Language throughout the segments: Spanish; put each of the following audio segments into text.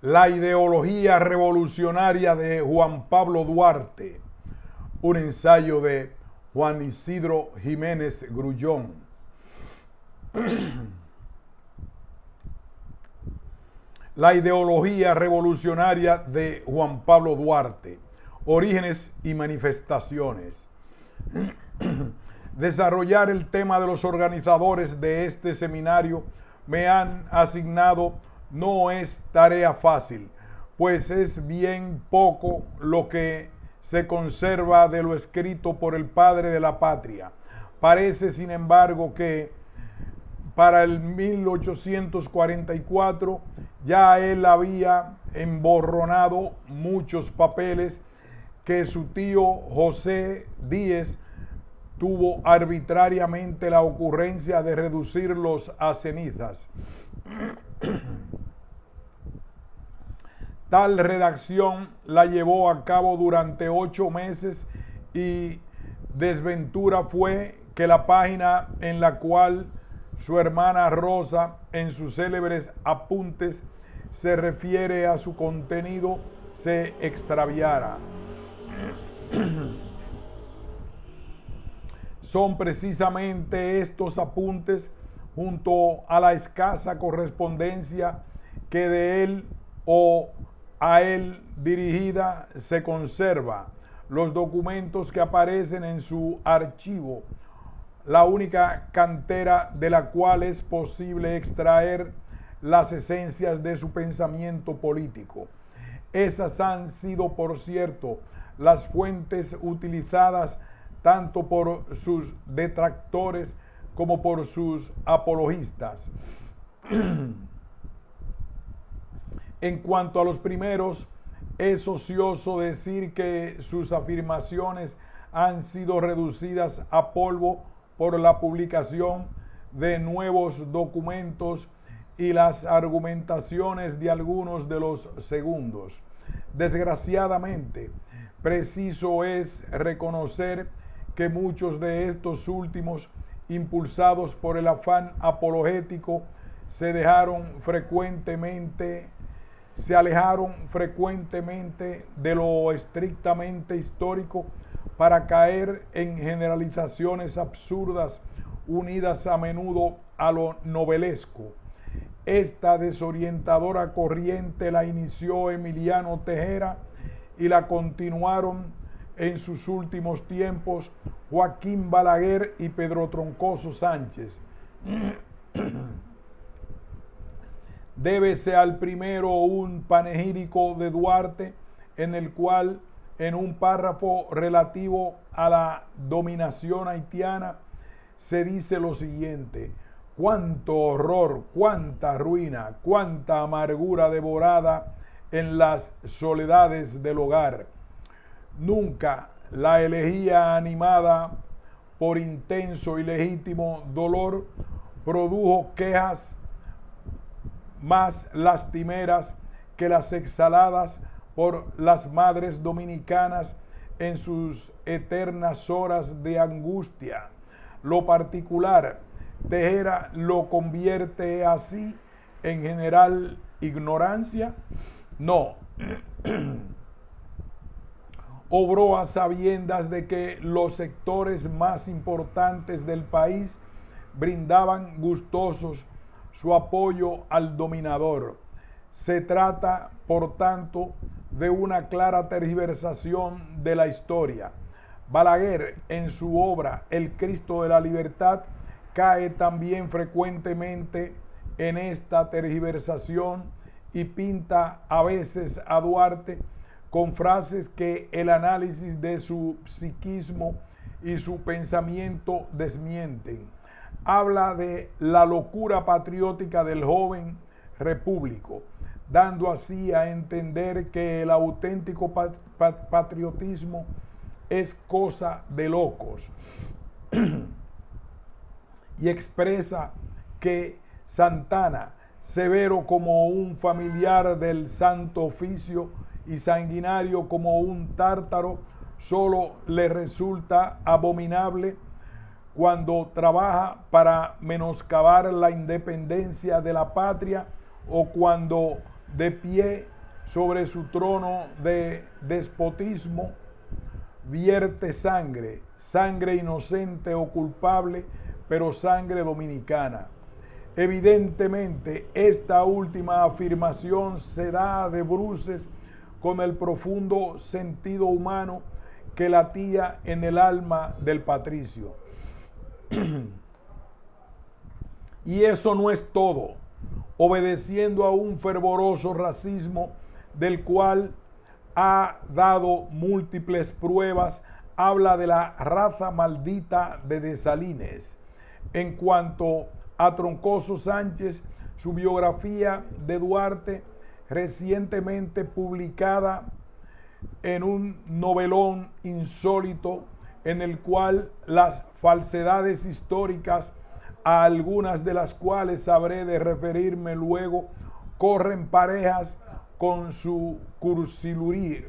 La ideología revolucionaria de Juan Pablo Duarte, un ensayo de Juan Isidro Jiménez Grullón. La ideología revolucionaria de Juan Pablo Duarte, orígenes y manifestaciones. Desarrollar el tema de los organizadores de este seminario me han asignado no es tarea fácil, pues es bien poco lo que se conserva de lo escrito por el padre de la patria. Parece, sin embargo, que para el 1844 ya él había emborronado muchos papeles que su tío José Díez tuvo arbitrariamente la ocurrencia de reducirlos a cenizas. Tal redacción la llevó a cabo durante 8 meses y desventura fue que la página en la cual su hermana Rosa en sus célebres apuntes se refiere a su contenido se extraviara. Son precisamente estos apuntes, junto a la escasa correspondencia que de él o a él dirigida se conserva, los documentos que aparecen en su archivo, la única cantera de la cual es posible extraer las esencias de su pensamiento político. Esas han sido, por cierto, las fuentes utilizadas tanto por sus detractores como por sus apologistas. En cuanto a los primeros, es ocioso decir que sus afirmaciones han sido reducidas a polvo por la publicación de nuevos documentos y las argumentaciones de algunos de los segundos. Desgraciadamente, preciso es reconocer que muchos de estos últimos, impulsados por el afán apologético, se alejaron frecuentemente de lo estrictamente histórico para caer en generalizaciones absurdas unidas a menudo a lo novelesco. Esta desorientadora corriente la inició Emiliano Tejera y la continuaron en sus últimos tiempos Joaquín Balaguer y Pedro Troncoso Sánchez. Débese al primero un panegírico de Duarte, en el cual, en un párrafo relativo a la dominación haitiana, se dice lo siguiente: cuánto horror, cuánta ruina, cuánta amargura devorada en las soledades del hogar. Nunca la elegía animada por intenso y legítimo dolor produjo quejas más lastimeras que las exhaladas por las madres dominicanas en sus eternas horas de angustia. Lo particular, Tejera lo convierte así en general ignorancia. No. Obró a sabiendas de que los sectores más importantes del país brindaban gustosos su apoyo al dominador. Se trata, por tanto, de una clara tergiversación de la historia. Balaguer, en su obra El Cristo de la Libertad, cae también frecuentemente en esta tergiversación y pinta a veces a Duarte con frases que el análisis de su psiquismo y su pensamiento desmienten. Habla de la locura patriótica del joven repúblico, dando así a entender que el auténtico patriotismo es cosa de locos. Y expresa que Santana, severo como un familiar del Santo Oficio y sanguinario como un tártaro, solo le resulta abominable cuando trabaja para menoscabar la independencia de la patria o cuando de pie sobre su trono de despotismo, vierte sangre, sangre inocente o culpable, pero sangre dominicana. Evidentemente, esta última afirmación se da de bruces con el profundo sentido humano que latía en el alma del patricio. Y eso no es todo. Obedeciendo a un fervoroso racismo del cual ha dado múltiples pruebas, habla de la raza maldita de Dessalines. En cuanto a Troncoso Sánchez, su biografía de Duarte, recientemente publicada en un novelón insólito en el cual las falsedades históricas, a algunas de las cuales sabré de referirme luego, corren parejas con su cursilería,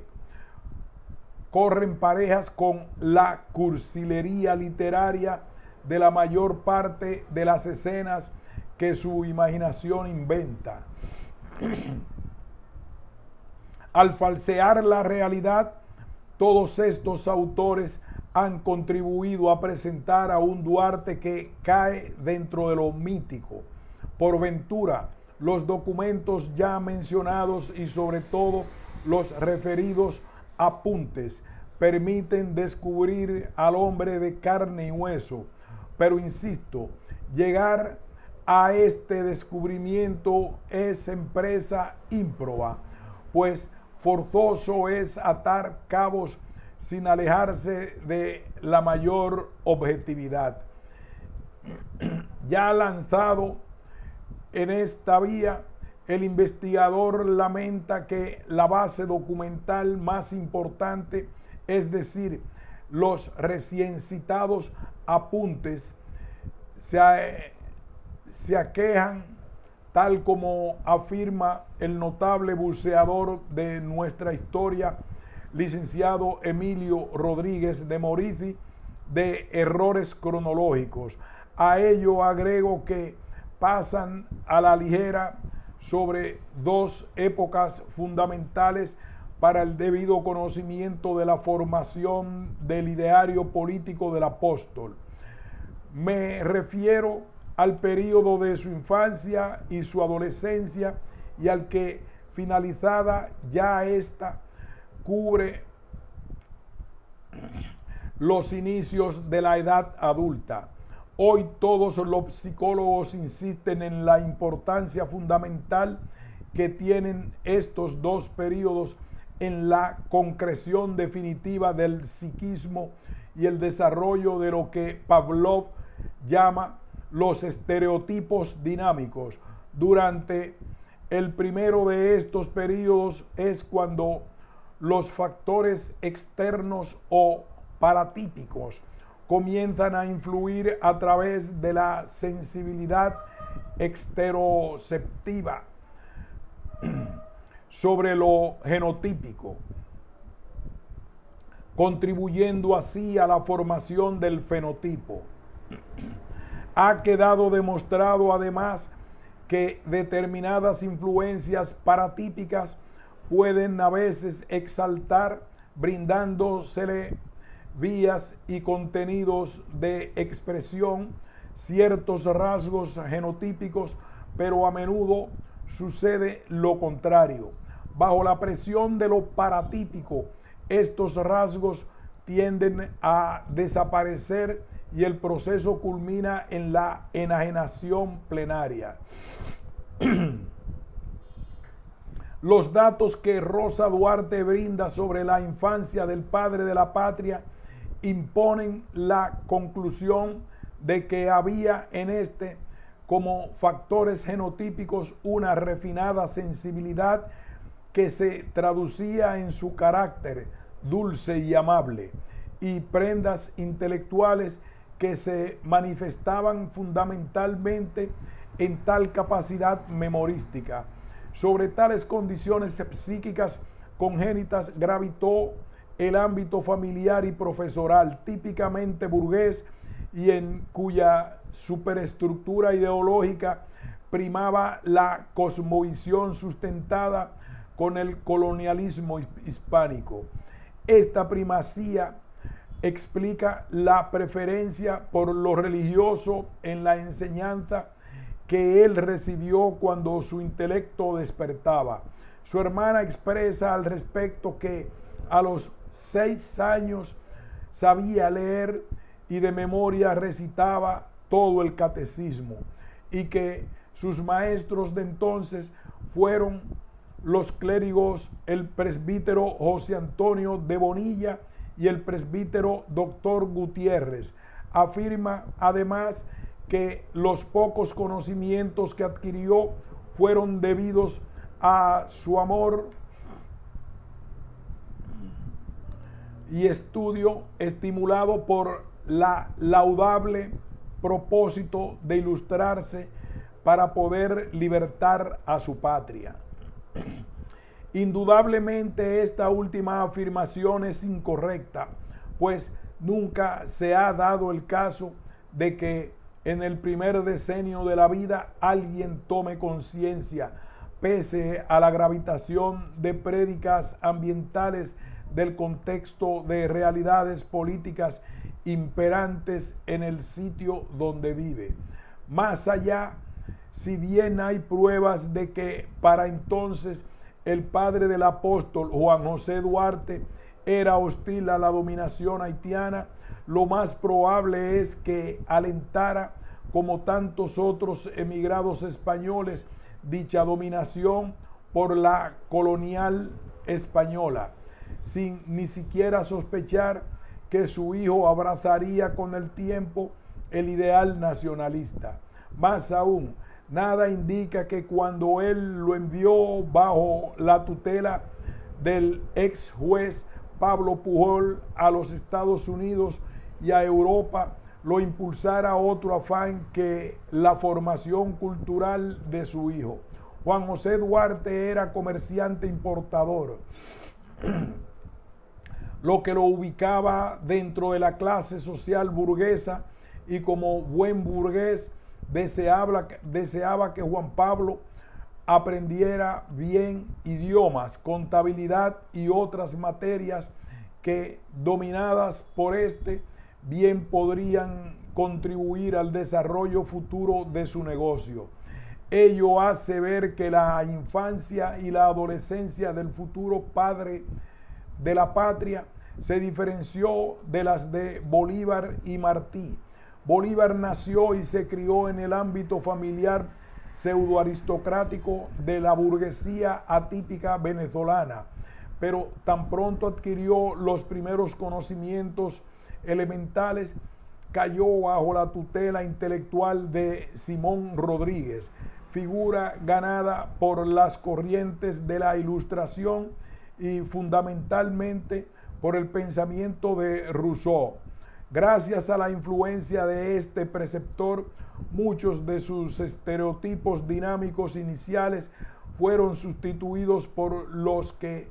corren parejas con la cursilería literaria de la mayor parte de las escenas que su imaginación inventa. Al falsear la realidad, todos estos autores han contribuido a presentar a un Duarte que cae dentro de lo mítico. Por ventura, los documentos ya mencionados y sobre todo los referidos apuntes permiten descubrir al hombre de carne y hueso, pero insisto, llegar a este descubrimiento es empresa ímproba, pues forzoso es atar cabos sin alejarse de la mayor objetividad. Ya lanzado en esta vía, el investigador lamenta que la base documental más importante, es decir, los recién citados apuntes, se aquejan, tal como afirma el notable buceador de nuestra historia, licenciado Emilio Rodríguez de Morici, de errores cronológicos. A ello agrego que pasan a la ligera sobre dos épocas fundamentales para el debido conocimiento de la formación del ideario político del apóstol. Me refiero al periodo de su infancia y su adolescencia, y al que, finalizada ya esta, cubre los inicios de la edad adulta. Hoy todos los psicólogos insisten en la importancia fundamental que tienen estos dos periodos en la concreción definitiva del psiquismo y el desarrollo de lo que Pavlov llama los estereotipos dinámicos. Durante el primero de estos periodos es cuando los factores externos o paratípicos comienzan a influir a través de la sensibilidad exteroceptiva sobre lo genotípico, contribuyendo así a la formación del fenotipo. Ha quedado demostrado además que determinadas influencias paratípicas pueden a veces exaltar, brindándosele vías y contenidos de expresión, ciertos rasgos genotípicos, pero a menudo sucede lo contrario. Bajo la presión de lo paratípico, estos rasgos tienden a desaparecer y el proceso culmina en la enajenación plenaria. Los datos que Rosa Duarte brinda sobre la infancia del padre de la patria imponen la conclusión de que había en este, como factores genotípicos, una refinada sensibilidad que se traducía en su carácter dulce y amable, y prendas intelectuales que se manifestaban fundamentalmente en tal capacidad memorística. Sobre tales condiciones psíquicas congénitas gravitó el ámbito familiar y profesoral, típicamente burgués, y en cuya superestructura ideológica primaba la cosmovisión sustentada con el colonialismo hispánico. Esta primacía explica la preferencia por lo religioso en la enseñanza que él recibió cuando su intelecto despertaba. Su hermana expresa al respecto que a los 6 años sabía leer y de memoria recitaba todo el catecismo, y que sus maestros de entonces fueron los clérigos, el presbítero José Antonio de Bonilla y el presbítero Doctor Gutiérrez. Afirma además que los pocos conocimientos que adquirió fueron debidos a su amor y estudio estimulado por la laudable propósito de ilustrarse para poder libertar a su patria. Indudablemente esta última afirmación es incorrecta, pues nunca se ha dado el caso de que en el primer decenio de la vida alguien tome conciencia, pese a la gravitación de prédicas ambientales, del contexto de realidades políticas imperantes en el sitio donde vive. Más allá, si bien hay pruebas de que para entonces el padre del apóstol Juan José Duarte era hostil a la dominación haitiana, lo más probable es que alentara, como tantos otros emigrados españoles, dicha dominación por la colonial española, sin ni siquiera sospechar que su hijo abrazaría con el tiempo el ideal nacionalista. Más aún, nada indica que cuando él lo envió bajo la tutela del ex juez Pablo Pujol a los Estados Unidos y a Europa, lo impulsara otro afán que la formación cultural de su hijo. Juan José Duarte era comerciante importador, lo que lo ubicaba dentro de la clase social burguesa, y como buen burgués deseaba que Juan Pablo aprendiera bien idiomas, contabilidad y otras materias que, dominadas por este, bien podrían contribuir al desarrollo futuro de su negocio. Ello hace ver que la infancia y la adolescencia del futuro padre de la patria se diferenció de las de Bolívar y Martí. Bolívar nació y se crió en el ámbito familiar pseudoaristocrático de la burguesía atípica venezolana, pero tan pronto adquirió los primeros conocimientos elementales, cayó bajo la tutela intelectual de Simón Rodríguez, figura ganada por las corrientes de la Ilustración y fundamentalmente por el pensamiento de Rousseau. Gracias a la influencia de este preceptor, muchos de sus estereotipos dinámicos iniciales fueron sustituidos por los que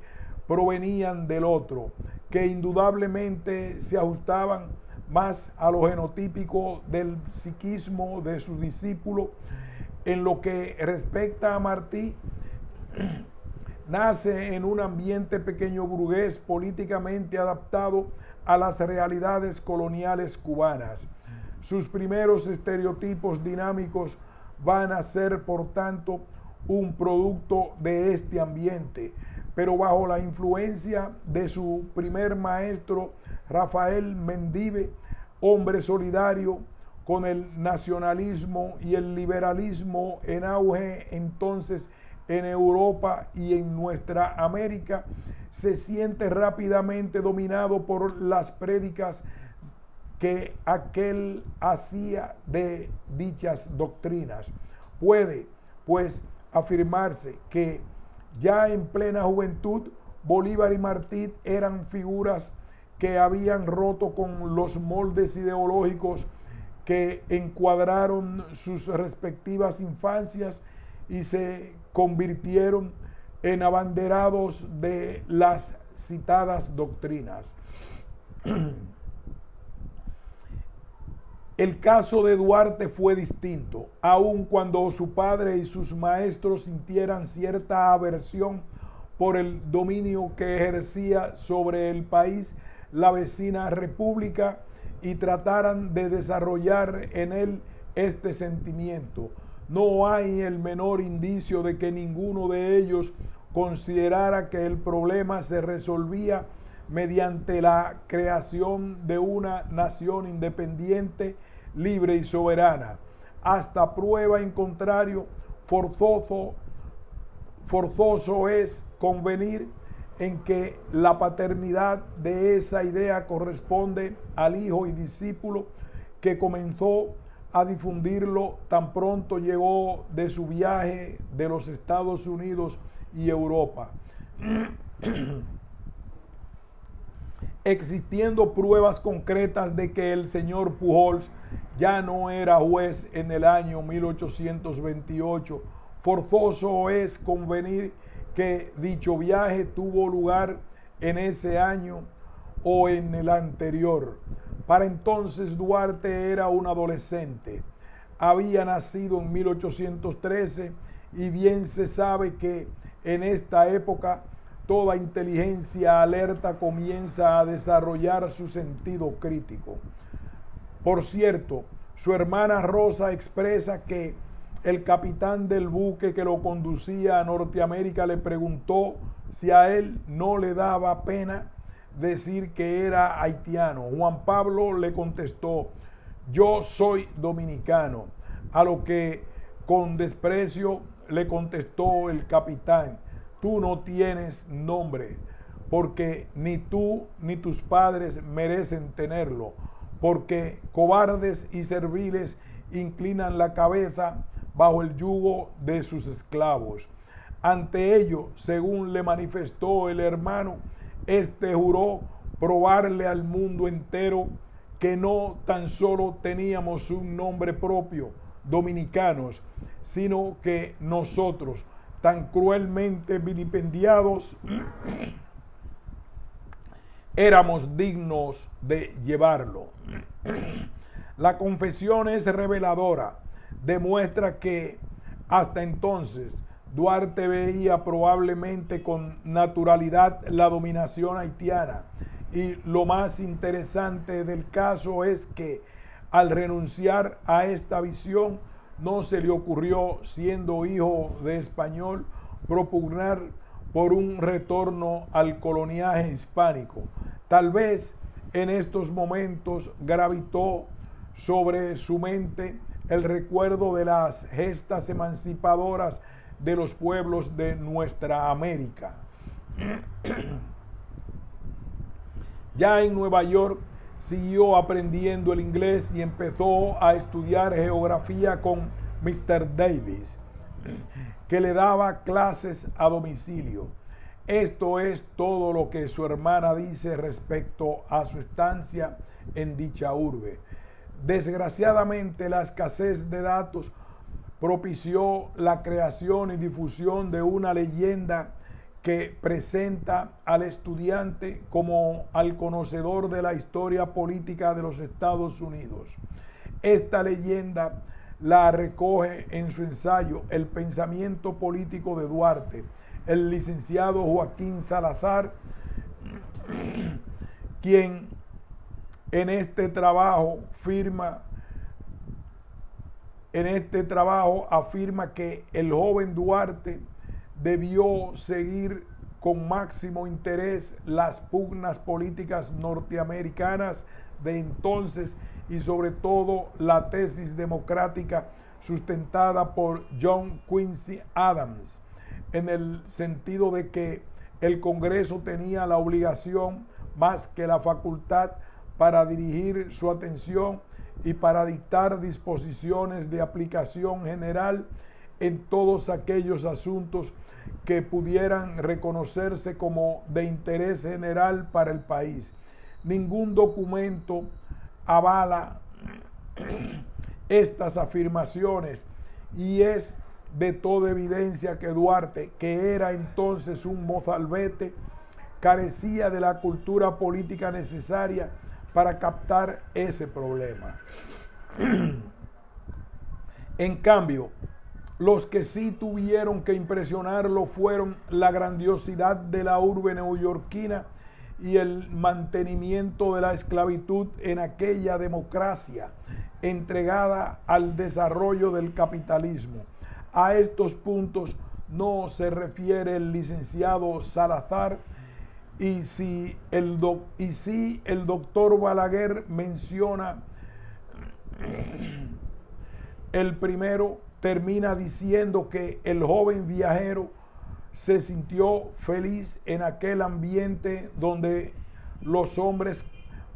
provenían del otro, que indudablemente se ajustaban más a lo genotípico del psiquismo de su discípulo. En lo que respecta a Martí, nace en un ambiente pequeño burgués políticamente adaptado a las realidades coloniales cubanas. Sus primeros estereotipos dinámicos van a ser, por tanto, un producto de este ambiente, pero bajo la influencia de su primer maestro, Rafael Mendive, hombre solidario con el nacionalismo y el liberalismo en auge entonces en Europa y en nuestra América, se siente rápidamente dominado por las prédicas que aquel hacía de dichas doctrinas. Puede, pues, afirmarse que ya en plena juventud, Bolívar y Martí eran figuras que habían roto con los moldes ideológicos que encuadraron sus respectivas infancias y se convirtieron en abanderados de las citadas doctrinas. El caso de Duarte fue distinto, aun cuando su padre y sus maestros sintieran cierta aversión por el dominio que ejercía sobre el país la vecina república y trataran de desarrollar en él este sentimiento. No hay el menor indicio de que ninguno de ellos considerara que el problema se resolvía mediante la creación de una nación independiente, libre y soberana. Hasta prueba en contrario, forzoso es convenir en que la paternidad de esa idea corresponde al hijo y discípulo que comenzó a difundirlo tan pronto llegó de su viaje de los Estados Unidos y Europa. Existiendo pruebas concretas de que el señor Pujols ya no era juez en el año 1828, forzoso es convenir que dicho viaje tuvo lugar en ese año o en el anterior. Para entonces Duarte era un adolescente. Había nacido en 1813 y bien se sabe que en esta época toda inteligencia alerta comienza a desarrollar su sentido crítico. Por cierto, su hermana Rosa expresa que el capitán del buque que lo conducía a Norteamérica le preguntó si a él no le daba pena decir que era haitiano. Juan Pablo le contestó: yo soy dominicano. A lo que con desprecio le contestó el capitán: tú no tienes nombre, porque ni tú ni tus padres merecen tenerlo, porque cobardes y serviles inclinan la cabeza bajo el yugo de sus esclavos. Ante ello, según le manifestó el hermano, este juró probarle al mundo entero que no tan solo teníamos un nombre propio, dominicanos, sino que nosotros, tan cruelmente vilipendiados, éramos dignos de llevarlo. La confesión es reveladora. Demuestra que hasta entonces Duarte veía probablemente con naturalidad la dominación haitiana. Y lo más interesante del caso es que al renunciar a esta visión no se le ocurrió, siendo hijo de español, propugnar por un retorno al coloniaje hispánico. Tal vez en estos momentos gravitó sobre su mente el recuerdo de las gestas emancipadoras de los pueblos de nuestra América. Ya en Nueva York siguió aprendiendo el inglés y empezó a estudiar geografía con Mr. Davis, que le daba clases a domicilio. Esto es todo lo que su hermana dice respecto a su estancia en dicha urbe. Desgraciadamente, la escasez de datos propició la creación y difusión de una leyenda que presenta al estudiante como al conocedor de la historia política de los Estados Unidos. Esta leyenda la recoge en su ensayo El pensamiento político de Duarte el licenciado Joaquín Salazar, quien en este trabajo afirma que el joven Duarte debió seguir con máximo interés las pugnas políticas norteamericanas de entonces y sobre todo la tesis democrática sustentada por John Quincy Adams, en el sentido de que el Congreso tenía la obligación más que la facultad para dirigir su atención y para dictar disposiciones de aplicación general en todos aquellos asuntos que pudieran reconocerse como de interés general para el país. Ningún documento avala estas afirmaciones y es de toda evidencia que Duarte, que era entonces un mozalbete, carecía de la cultura política necesaria para captar ese problema. En cambio, Los que sí tuvieron que impresionarlo fueron la grandiosidad de la urbe neoyorquina y el mantenimiento de la esclavitud en aquella democracia entregada al desarrollo del capitalismo. A estos puntos no se refiere el licenciado Salazar, y si el doctor Balaguer menciona el primero, termina diciendo que el joven viajero se sintió feliz en aquel ambiente donde los hombres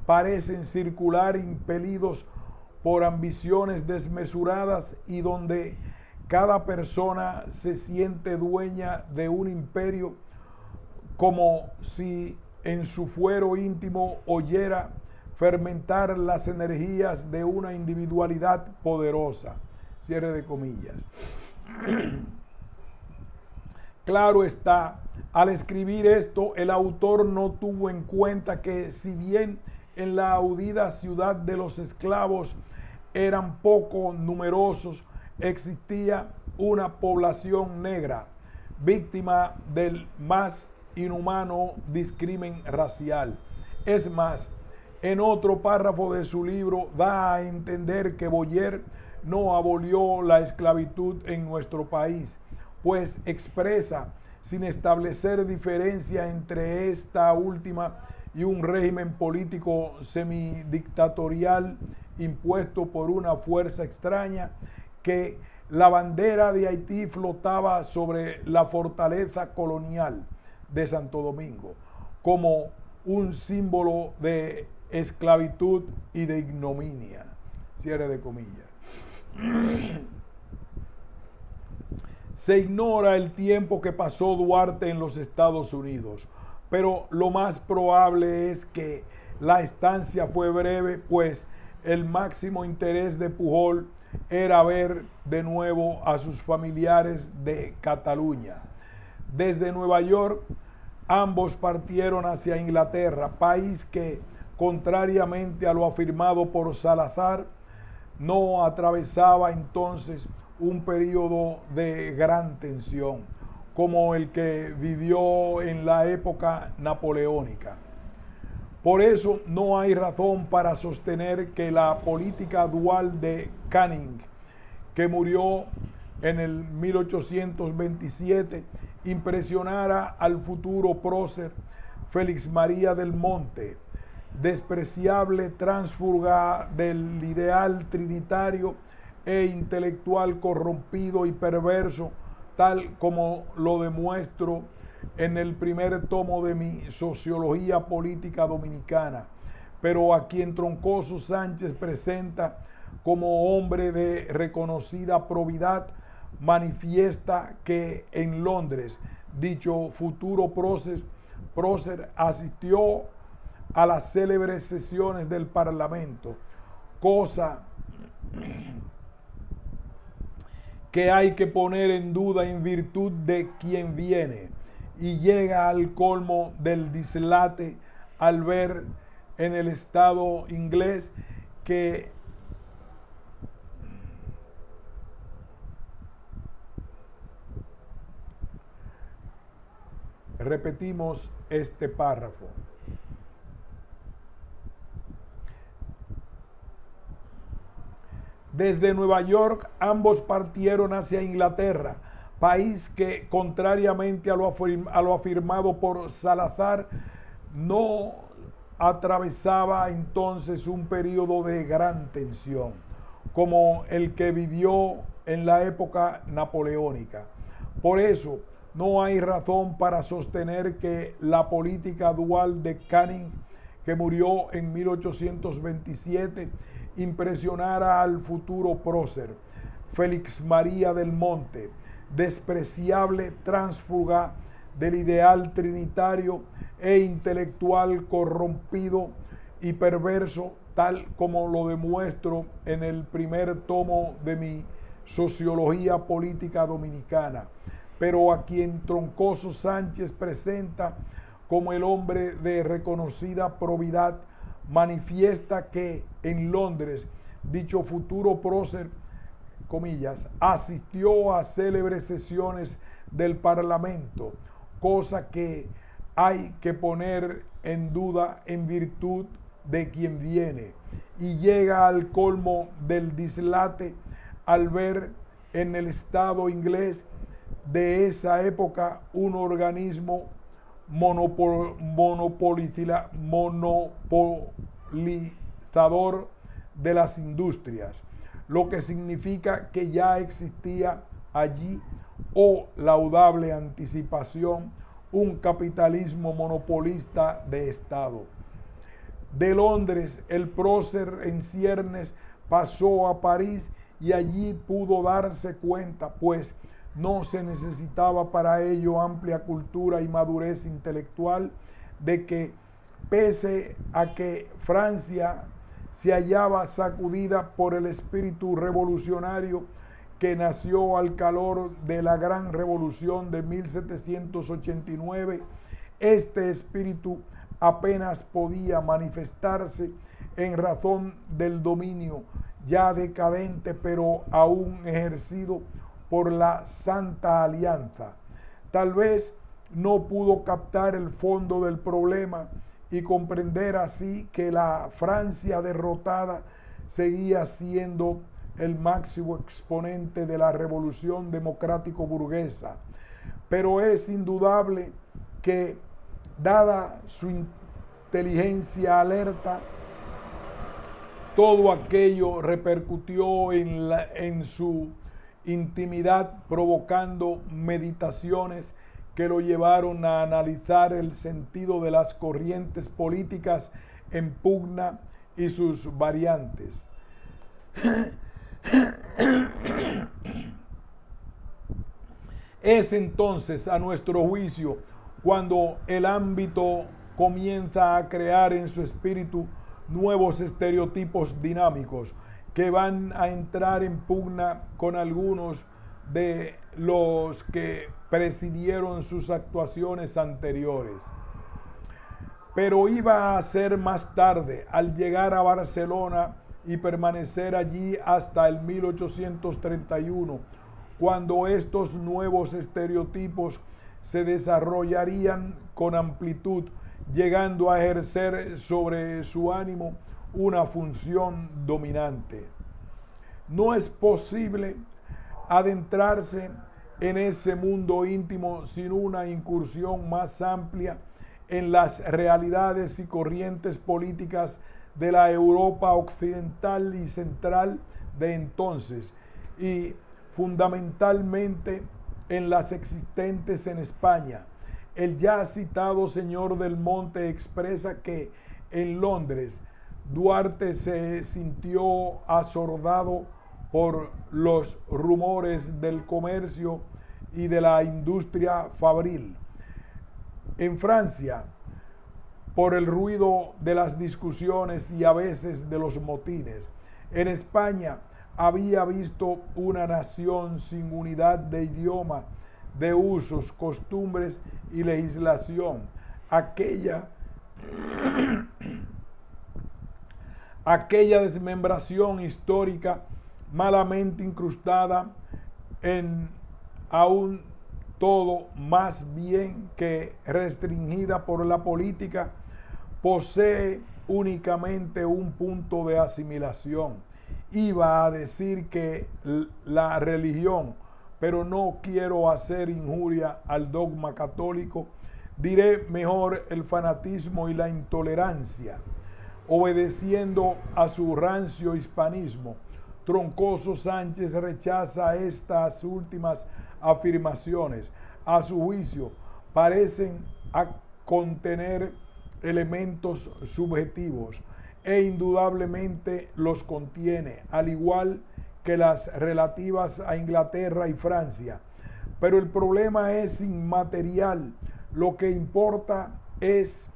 parecen circular impelidos por ambiciones desmesuradas y donde cada persona se siente dueña de un imperio, como si en su fuero íntimo oyera fermentar las energías de una individualidad poderosa. Cierre de comillas. Claro está, al escribir esto, el autor no tuvo en cuenta que si bien en la audida ciudad de los esclavos eran poco numerosos, existía una población negra, víctima del más inhumano discrimen racial. Es más, en otro párrafo de su libro da a entender que Boyer no abolió la esclavitud en nuestro país, pues expresa, sin establecer diferencia entre esta última y un régimen político semidictatorial impuesto por una fuerza extraña, que la bandera de Haití flotaba sobre la fortaleza colonial de Santo Domingo como un símbolo de esclavitud y de ignominia. Cierre de comillas. Se ignora el tiempo que pasó Duarte en los Estados Unidos, pero lo más probable es que la estancia fue breve, pues el máximo interés de Pujol era ver de nuevo a sus familiares de Cataluña. Desde Nueva York, ambos partieron hacia Inglaterra, país que, contrariamente a lo afirmado por Salazar, no atravesaba entonces un periodo de gran tensión, como el que vivió en la época napoleónica. Por eso no hay razón para sostener que la política dual de Canning, que murió en el 1827, impresionara al futuro prócer Félix María del Monte, despreciable tránsfuga del ideal trinitario e intelectual corrompido y perverso, tal como lo demuestro en el primer tomo de mi Sociología Política Dominicana, pero a quien Troncoso Sánchez presenta como hombre de reconocida probidad, manifiesta que en Londres dicho futuro prócer asistió a las célebres sesiones del Parlamento, cosa que hay que poner en duda en virtud de quien viene, y llega al colmo del dislate al ver en el Estado inglés que repetimos este párrafo. Desde Nueva York ambos partieron hacia Inglaterra, país que, contrariamente a lo afirmado por Salazar, no atravesaba entonces un periodo de gran tensión, como el que vivió en la época napoleónica. Por eso, no hay razón para sostener que la política dual de Canning, que murió en 1827, impresionara al futuro prócer Félix María del Monte, despreciable tránsfuga del ideal trinitario e intelectual corrompido y perverso, tal como lo demuestro en el primer tomo de mi Sociología Política Dominicana, pero a quien Troncoso Sánchez presenta como el hombre de reconocida probidad, manifiesta que en Londres dicho futuro prócer comillas, asistió a célebres sesiones del Parlamento, cosa que hay que poner en duda en virtud de quien viene, y llega al colmo del dislate al ver en el Estado inglés de esa época un organismo monopolizador de las industrias, lo que significa que ya existía allí, o laudable anticipación, un capitalismo monopolista de Estado. De Londres, el prócer en ciernes pasó a París y allí pudo darse cuenta, pues no se necesitaba para ello amplia cultura y madurez intelectual, de que pese a que Francia se hallaba sacudida por el espíritu revolucionario que nació al calor de la gran revolución de 1789, este espíritu apenas podía manifestarse en razón del dominio ya decadente pero aún ejercido por la Santa Alianza. Tal vez no pudo captar el fondo del problema y comprender así que la Francia derrotada seguía siendo el máximo exponente de la revolución democrático burguesa. Pero es indudable que, dada su inteligencia alerta, todo aquello repercutió en su intimidad, provocando meditaciones que lo llevaron a analizar el sentido de las corrientes políticas en pugna y sus variantes. Es entonces, a nuestro juicio, cuando el ámbito comienza a crear en su espíritu nuevos estereotipos dinámicos que van a entrar en pugna con algunos de los que presidieron sus actuaciones anteriores. Pero iba a ser más tarde, al llegar a Barcelona y permanecer allí hasta el 1831, cuando estos nuevos estereotipos se desarrollarían con amplitud, llegando a ejercer sobre su ánimo una función dominante. No es posible adentrarse en ese mundo íntimo sin una incursión más amplia en las realidades y corrientes políticas de la Europa occidental y central de entonces, y fundamentalmente en las existentes en España. El ya citado señor del Monte expresa que en Londres Duarte se sintió asordado por los rumores del comercio y de la industria fabril. En Francia, por el ruido de las discusiones y a veces de los motines. En España había visto una nación sin unidad de idioma, de usos, costumbres y legislación. Aquella desmembración histórica malamente incrustada en aún todo, más bien que restringida por la política, posee únicamente un punto de asimilación. Iba a decir que la religión, pero no quiero hacer injuria al dogma católico, diré mejor el fanatismo y la intolerancia. Obedeciendo a su rancio hispanismo, Troncoso Sánchez rechaza estas últimas afirmaciones. A su juicio, parecen contener elementos subjetivos, e indudablemente los contiene, al igual que las relativas a Inglaterra y Francia. Pero el problema es inmaterial. Lo que importa es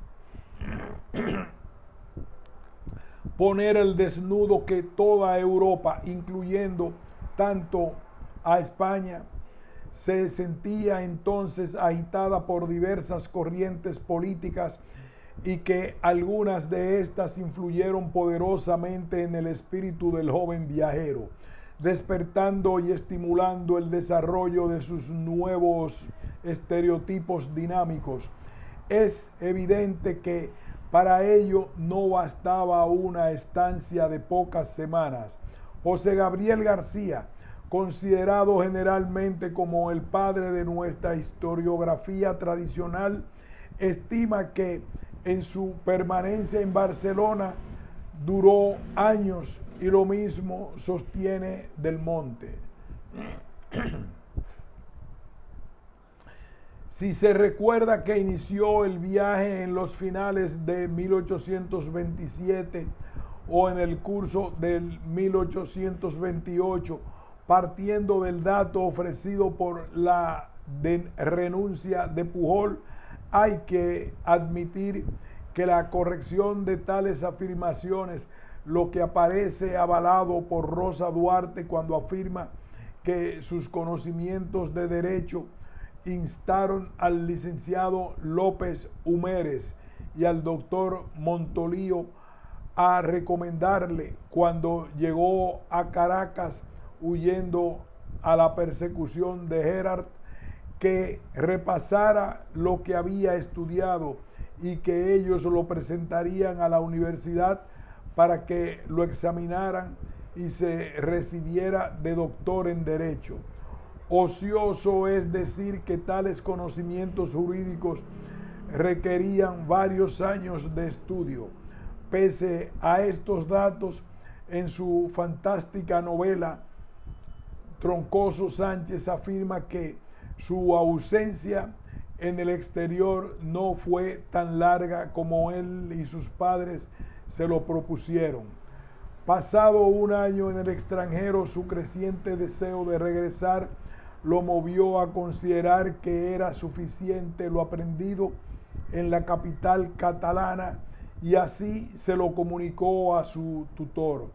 poner al desnudo que toda Europa, incluyendo tanto a España, se sentía entonces agitada por diversas corrientes políticas, y que algunas de estas influyeron poderosamente en el espíritu del joven viajero. despertando y estimulando el desarrollo de sus nuevos estereotipos dinámicos. Es evidente que para ello no bastaba una estancia de pocas semanas. José Gabriel García, considerado generalmente como el padre de nuestra historiografía tradicional, estima que en su permanencia en Barcelona duró años, y lo mismo sostiene Del Monte. Si se recuerda que inició el viaje en los finales de 1827 o en el curso del 1828, partiendo del dato ofrecido por la renuncia de Pujol, hay que admitir que la corrección de tales afirmaciones, lo que aparece avalado por Rosa Duarte cuando afirma que sus conocimientos de derecho instaron al licenciado López Humérez y al doctor Montolío a recomendarle, cuando llegó a Caracas huyendo a la persecución de Gerard, que repasara lo que había estudiado y que ellos lo presentarían a la universidad para que lo examinaran y se recibiera de doctor en Derecho. Ocioso es decir que tales conocimientos jurídicos requerían varios años de estudio. Pese a estos datos, en su fantástica novela, Troncoso Sánchez afirma que su ausencia en el exterior no fue tan larga como él y sus padres se lo propusieron. Pasado un año en el extranjero, su creciente deseo de regresar lo movió a considerar que era suficiente lo aprendido en la capital catalana, y así se lo comunicó a su tutor.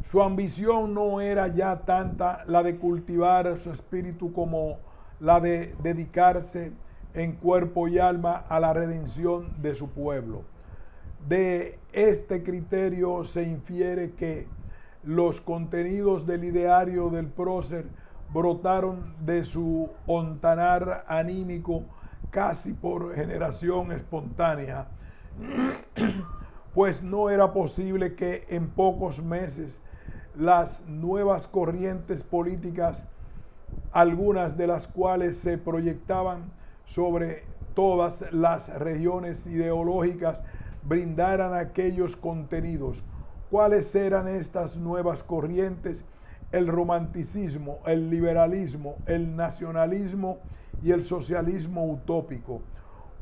Su ambición no era ya tanta la de cultivar su espíritu como la de dedicarse en cuerpo y alma a la redención de su pueblo. De este criterio se infiere que los contenidos del ideario del prócer brotaron de su hontanar anímico casi por generación espontánea, pues no era posible que en pocos meses las nuevas corrientes políticas, algunas de las cuales se proyectaban sobre todas las regiones ideológicas, brindaran aquellos contenidos. ¿Cuáles eran estas nuevas corrientes? El romanticismo, el liberalismo, el nacionalismo y el socialismo utópico.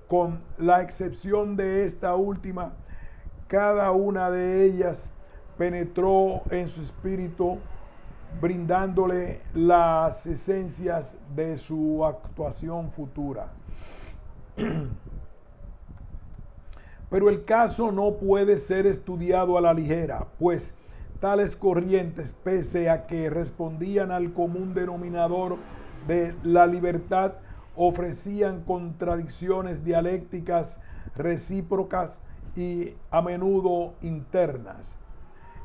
Con la excepción de esta última, cada una de ellas penetró en su espíritu, brindándole las esencias de su actuación futura. Pero el caso no puede ser estudiado a la ligera, pues tales corrientes, pese a que respondían al común denominador de la libertad, ofrecían contradicciones dialécticas recíprocas y a menudo internas.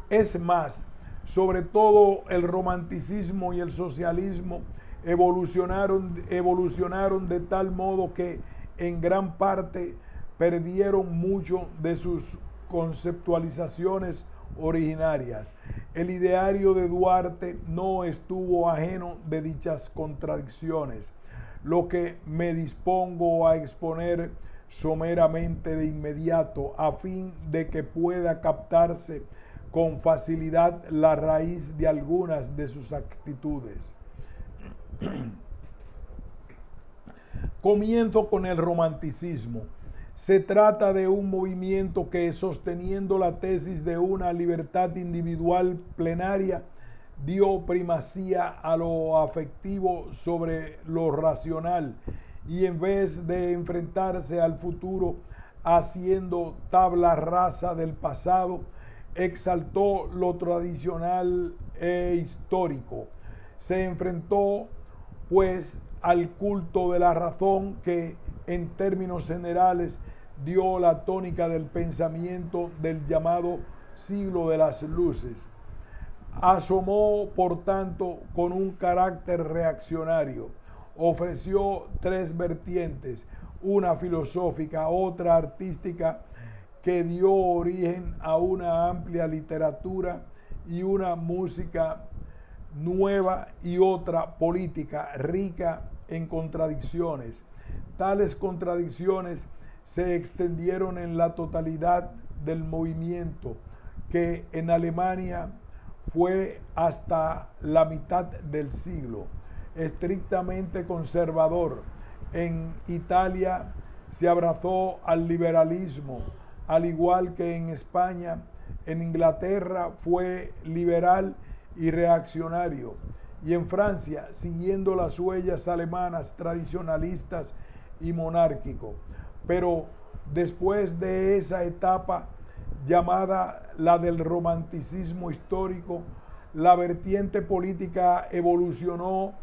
Es más, sobre todo el romanticismo y el socialismo evolucionaron de tal modo que en gran parte perdieron mucho de sus conceptualizaciones originarias. El ideario de Duarte no estuvo ajeno de dichas contradicciones, lo que me dispongo a exponer someramente de inmediato, a fin de que pueda captarse con facilidad la raíz de algunas de sus actitudes. Comienzo con el romanticismo. Se trata de un movimiento que, sosteniendo la tesis de una libertad individual plenaria, dio primacía a lo afectivo sobre lo racional, y en vez de enfrentarse al futuro haciendo tabla rasa del pasado, exaltó lo tradicional e histórico. Se enfrentó, pues, al culto de la razón que, en términos generales, dio la tónica del pensamiento del llamado siglo de las luces. Asomó, por tanto, con un carácter reaccionario. Ofreció tres vertientes, una filosófica, otra artística, que dio origen a una amplia literatura y una música nueva, y otra política rica en contradicciones. Tales contradicciones se extendieron en la totalidad del movimiento, que en Alemania fue hasta la mitad del siglo estrictamente conservador. En Italia se abrazó al liberalismo, al igual que en España. En Inglaterra fue liberal y reaccionario, y en Francia, siguiendo las huellas alemanas tradicionalistas y monárquico. Pero después de esa etapa llamada la del romanticismo histórico, la vertiente política evolucionó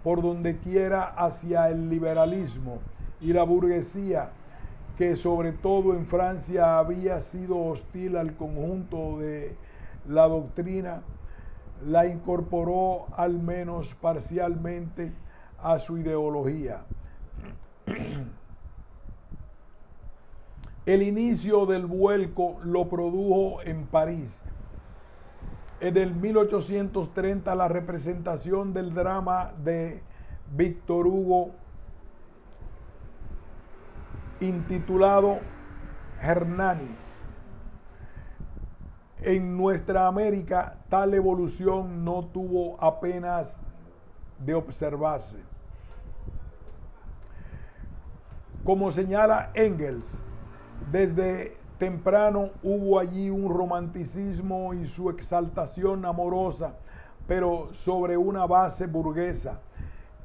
por donde quiera hacia el liberalismo, y la burguesía, que sobre todo en Francia había sido hostil al conjunto de la doctrina, la incorporó al menos parcialmente a su ideología. El inicio del vuelco lo produjo en París. En el 1830 la representación del drama de Víctor Hugo, intitulado Hernani. En nuestra América tal evolución no tuvo apenas de observarse. Como señala Engels, desde temprano hubo allí un romanticismo y su exaltación amorosa, pero sobre una base burguesa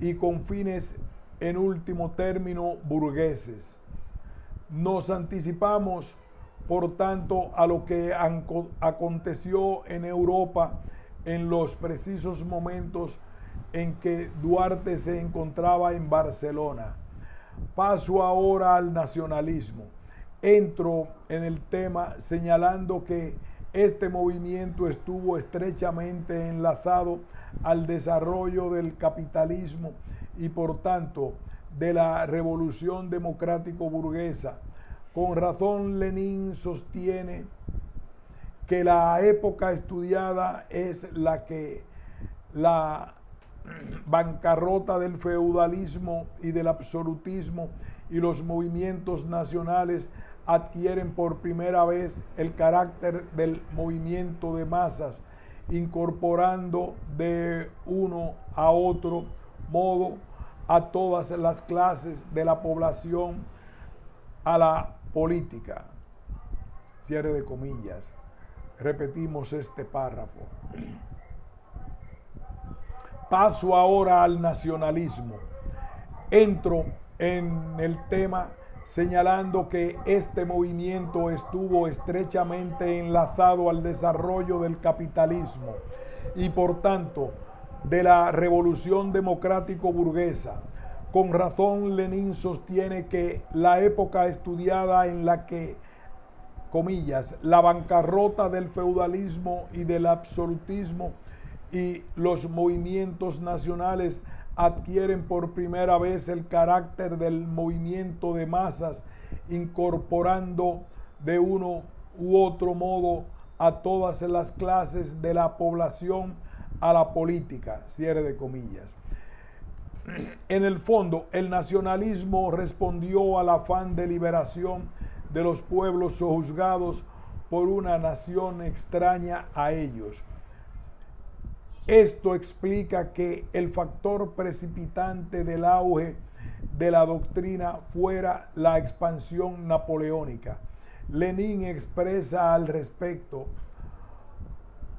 y con fines en último término burgueses. Nos anticipamos, por tanto, a lo que aconteció en Europa en los precisos momentos en que Duarte se encontraba en Barcelona. Paso ahora al nacionalismo. Entro en el tema señalando que este movimiento estuvo estrechamente enlazado al desarrollo del capitalismo y por tanto de la revolución democrático-burguesa. Con razón, Lenin sostiene que la época estudiada es la bancarrota del feudalismo y del absolutismo, y los movimientos nacionales adquieren por primera vez el carácter del movimiento de masas, incorporando de uno a otro modo a todas las clases de la población a la política. Cierre de comillas. Repetimos este párrafo. Paso ahora al nacionalismo. Entro en el tema señalando que este movimiento estuvo estrechamente enlazado al desarrollo del capitalismo y por tanto de la revolución democrático-burguesa. Con razón, Lenin sostiene que la época estudiada en la que, comillas, la bancarrota del feudalismo y del absolutismo y los movimientos nacionales adquieren por primera vez el carácter del movimiento de masas, incorporando de uno u otro modo a todas las clases de la población a la política, cierre de comillas. En el fondo, el nacionalismo respondió al afán de liberación de los pueblos sojuzgados por una nación extraña a ellos. Esto explica que el factor precipitante del auge de la doctrina fuera la expansión napoleónica. Lenin expresa al respecto,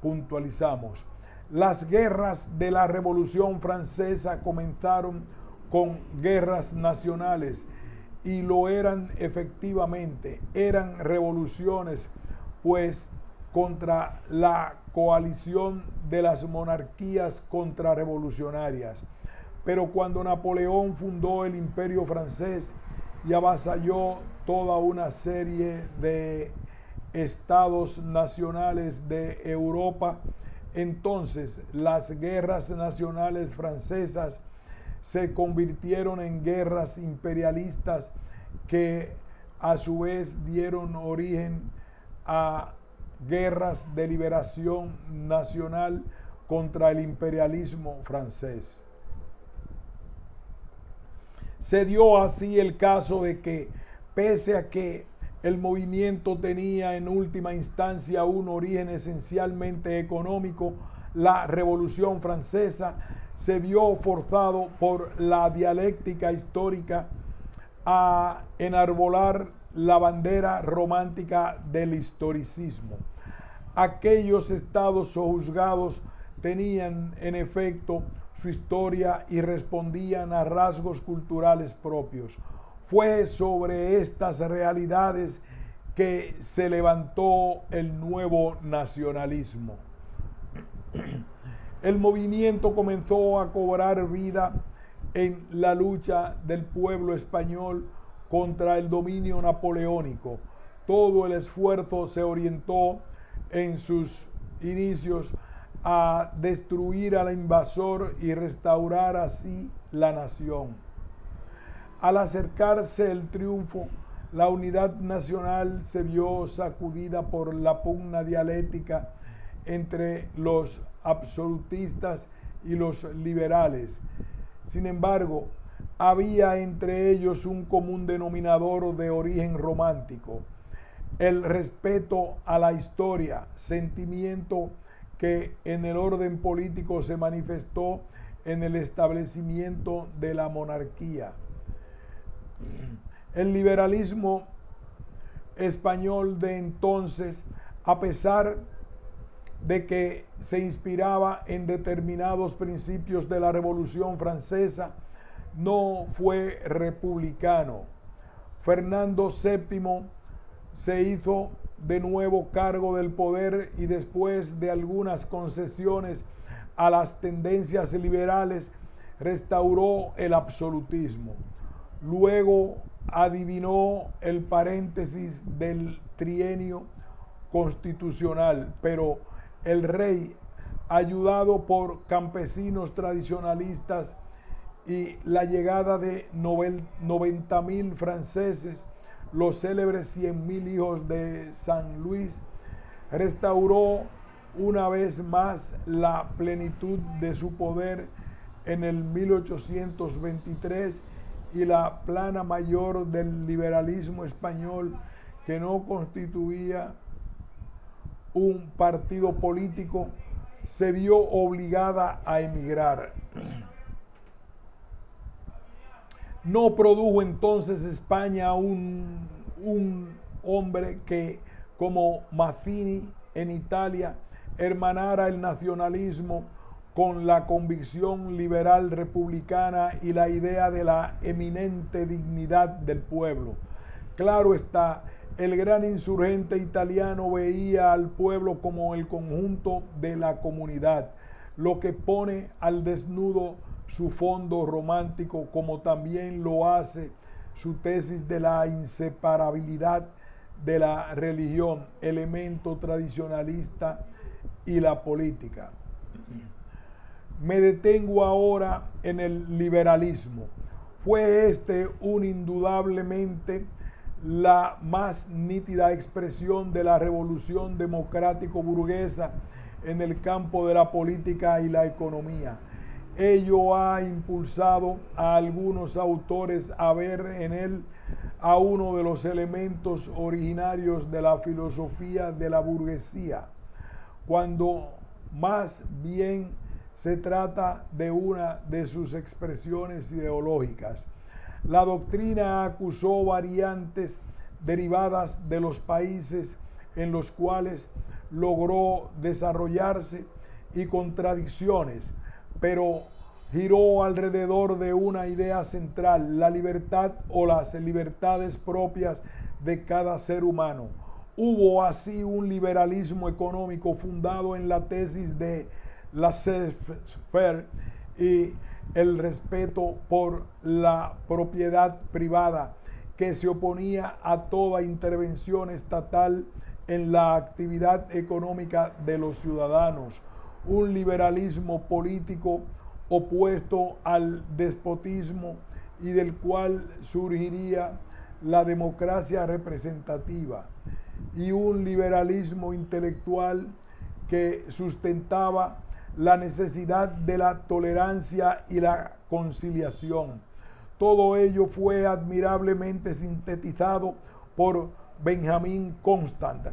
puntualizamos, las guerras de la Revolución Francesa comenzaron con guerras nacionales y lo eran efectivamente, eran revoluciones, pues contra la coalición de las monarquías contrarrevolucionarias. Pero cuando Napoleón fundó el Imperio francés y avasalló toda una serie de estados nacionales de Europa. Entonces, las guerras nacionales francesas se convirtieron en guerras imperialistas que a su vez dieron origen a guerras de liberación nacional contra el imperialismo francés. Se dio así el caso de que, pese a que el movimiento tenía en última instancia un origen esencialmente económico, la Revolución Francesa se vio forzado por la dialéctica histórica a enarbolar la bandera romántica del historicismo. Aquellos estados sojuzgados tenían en efecto su historia y respondían a rasgos culturales propios. Fue sobre estas realidades que se levantó el nuevo nacionalismo. El movimiento comenzó a cobrar vida en la lucha del pueblo español contra el dominio napoleónico. Todo el esfuerzo se orientó en sus inicios a destruir al invasor y restaurar así la nación. Al acercarse el triunfo, la unidad nacional se vio sacudida por la pugna dialéctica entre los absolutistas y los liberales. Sin embargo, había entre ellos un común denominador de origen romántico: el respeto a la historia, sentimiento que en el orden político se manifestó en el establecimiento de la monarquía. El liberalismo español de entonces, a pesar de que se inspiraba en determinados principios de la Revolución Francesa, no fue republicano. Fernando VII se hizo de nuevo cargo del poder y, después de algunas concesiones a las tendencias liberales, restauró el absolutismo. Luego adivinó el paréntesis del trienio constitucional, pero el rey, ayudado por campesinos tradicionalistas y la llegada de 90,000 franceses, los célebres 100,000 hijos de San Luis, restauró una vez más la plenitud de su poder en el 1823, y la plana mayor del liberalismo español, que no constituía un partido político, se vio obligada a emigrar. No produjo entonces España un hombre que, como Mazzini en Italia, hermanara el nacionalismo con la convicción liberal republicana y la idea de la eminente dignidad del pueblo. Claro está, el gran insurgente italiano veía al pueblo como el conjunto de la comunidad, lo que pone al desnudo su fondo romántico, como también lo hace su tesis de la inseparabilidad de la religión, elemento tradicionalista, y la política. Me detengo ahora en el liberalismo. Fue este indudablemente la más nítida expresión de la revolución democrático-burguesa en el campo de la política y la economía. Ello ha impulsado a algunos autores a ver en él a uno de los elementos originarios de la filosofía de la burguesía, cuando más bien se trata de una de sus expresiones ideológicas. La doctrina acusó variantes derivadas de los países en los cuales logró desarrollarse y contradicciones, pero giró alrededor de una idea central: la libertad o las libertades propias de cada ser humano. Hubo así un liberalismo económico fundado en la tesis de laissez-faire y el respeto por la propiedad privada, que se oponía a toda intervención estatal en la actividad económica de los ciudadanos, un liberalismo político opuesto al despotismo y del cual surgiría la democracia representativa, y un liberalismo intelectual que sustentaba la necesidad de la tolerancia y la conciliación. Todo ello fue admirablemente sintetizado por Benjamin Constant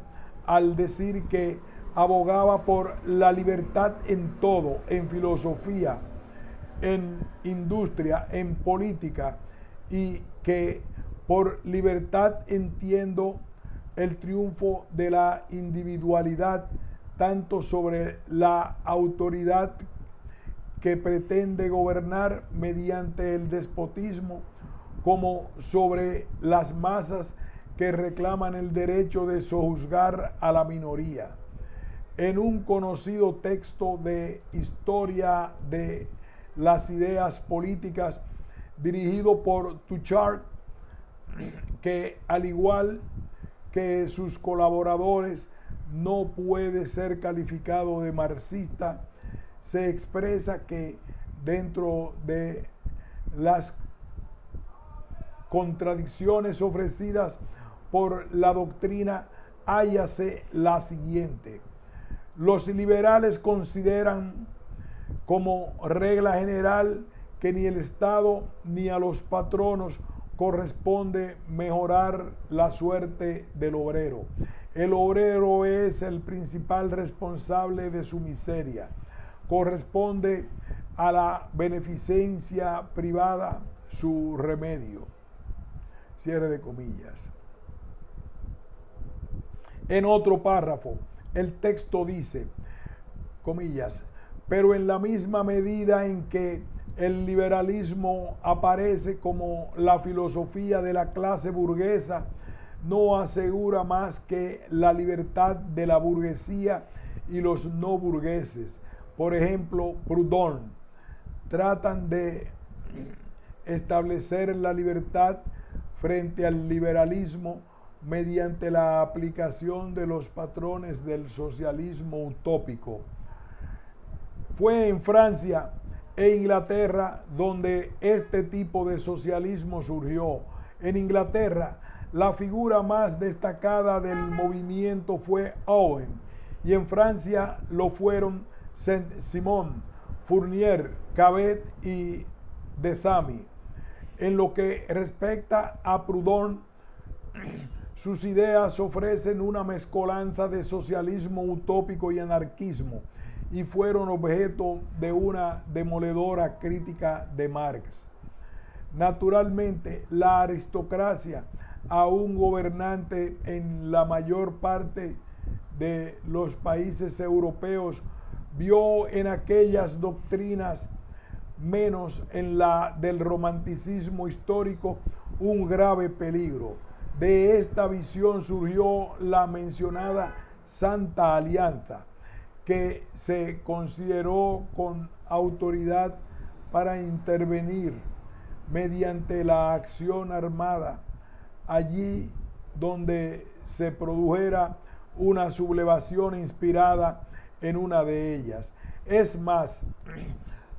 al decir que abogaba por la libertad en todo, en filosofía, en industria, en política, y que por libertad entiendo el triunfo de la individualidad tanto sobre la autoridad que pretende gobernar mediante el despotismo, como sobre las masas que reclaman el derecho de sojuzgar a la minoría. En un conocido texto de historia de las ideas políticas dirigido por Touchard, que al igual que sus colaboradores no puede ser calificado de marxista, se expresa que dentro de las contradicciones ofrecidas por la doctrina hállase la siguiente: los liberales consideran como regla general que ni el Estado ni a los patronos corresponde mejorar la suerte del obrero. El obrero es el principal responsable de su miseria. Corresponde a la beneficencia privada su remedio. Cierre de comillas. En otro párrafo, el texto dice, comillas, pero en la misma medida en que el liberalismo aparece como la filosofía de la clase burguesa, no asegura más que la libertad de la burguesía y los no burgueses. Por ejemplo, Proudhon tratan de establecer la libertad frente al liberalismo mediante la aplicación de los patrones del socialismo utópico. Fue en Francia e Inglaterra donde este tipo de socialismo surgió. En Inglaterra, la figura más destacada del movimiento fue Owen, y en Francia lo fueron Saint-Simon, Fournier, Cabet y Dethamy. En lo que respecta a Proudhon, sus ideas ofrecen una mezcolanza de socialismo utópico y anarquismo, y fueron objeto de una demoledora crítica de Marx. Naturalmente, la aristocracia, aún gobernante en la mayor parte de los países europeos, vio en aquellas doctrinas, menos en la del romanticismo histórico, un grave peligro. De esta visión surgió la mencionada Santa Alianza, que se consideró con autoridad para intervenir mediante la acción armada allí donde se produjera una sublevación inspirada en una de ellas. Es más,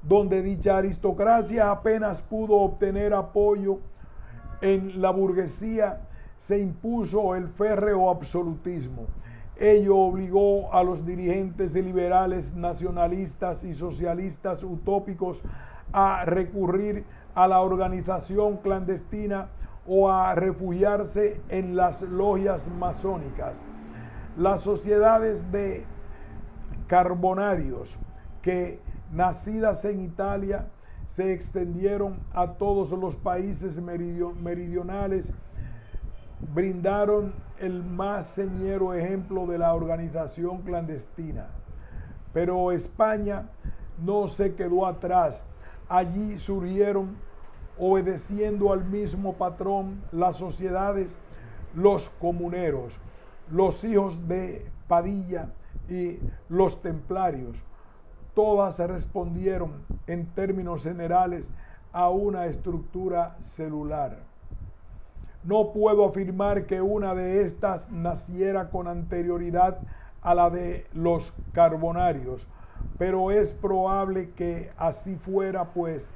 donde dicha aristocracia apenas pudo obtener apoyo en la burguesía, se impuso el férreo absolutismo. Ello obligó a los dirigentes liberales, nacionalistas y socialistas utópicos a recurrir a la organización clandestina o a refugiarse en las logias masónicas. Las sociedades de carbonarios, que nacidas en Italia, se extendieron a todos los países meridionales, brindaron el más señero ejemplo de la organización clandestina. Pero España no se quedó atrás. Allí surgieron, obedeciendo al mismo patrón, las sociedades, los comuneros, los hijos de Padilla y los templarios. Todas respondieron en términos generales a una estructura celular. No puedo afirmar que una de estas naciera con anterioridad a la de los carbonarios, pero es probable que así fuera, pues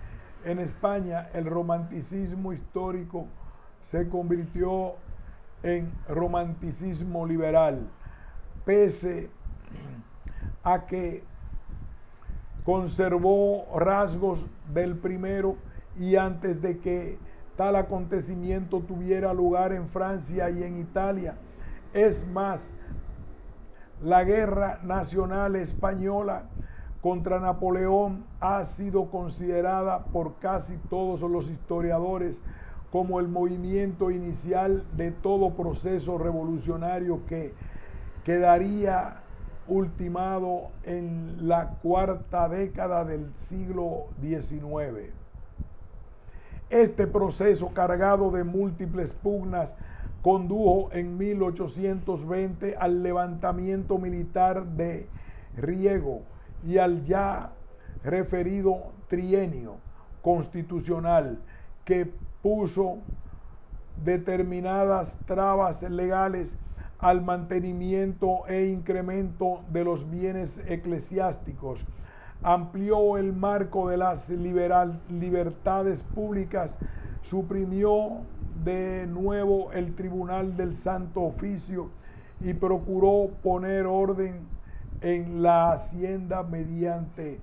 en España el romanticismo histórico se convirtió en romanticismo liberal, pese a que conservó rasgos del primero y antes de que tal acontecimiento tuviera lugar en Francia y en Italia. Es más, la guerra nacional española contra Napoleón ha sido considerada por casi todos los historiadores como el movimiento inicial de todo proceso revolucionario que quedaría ultimado en la cuarta década del siglo XIX. Este proceso, cargado de múltiples pugnas, condujo en 1820 al levantamiento militar de Riego y al ya referido trienio constitucional, que puso determinadas trabas legales al mantenimiento e incremento de los bienes eclesiásticos, amplió el marco de las libertades públicas, suprimió de nuevo el Tribunal del Santo Oficio y procuró poner orden en la hacienda mediante,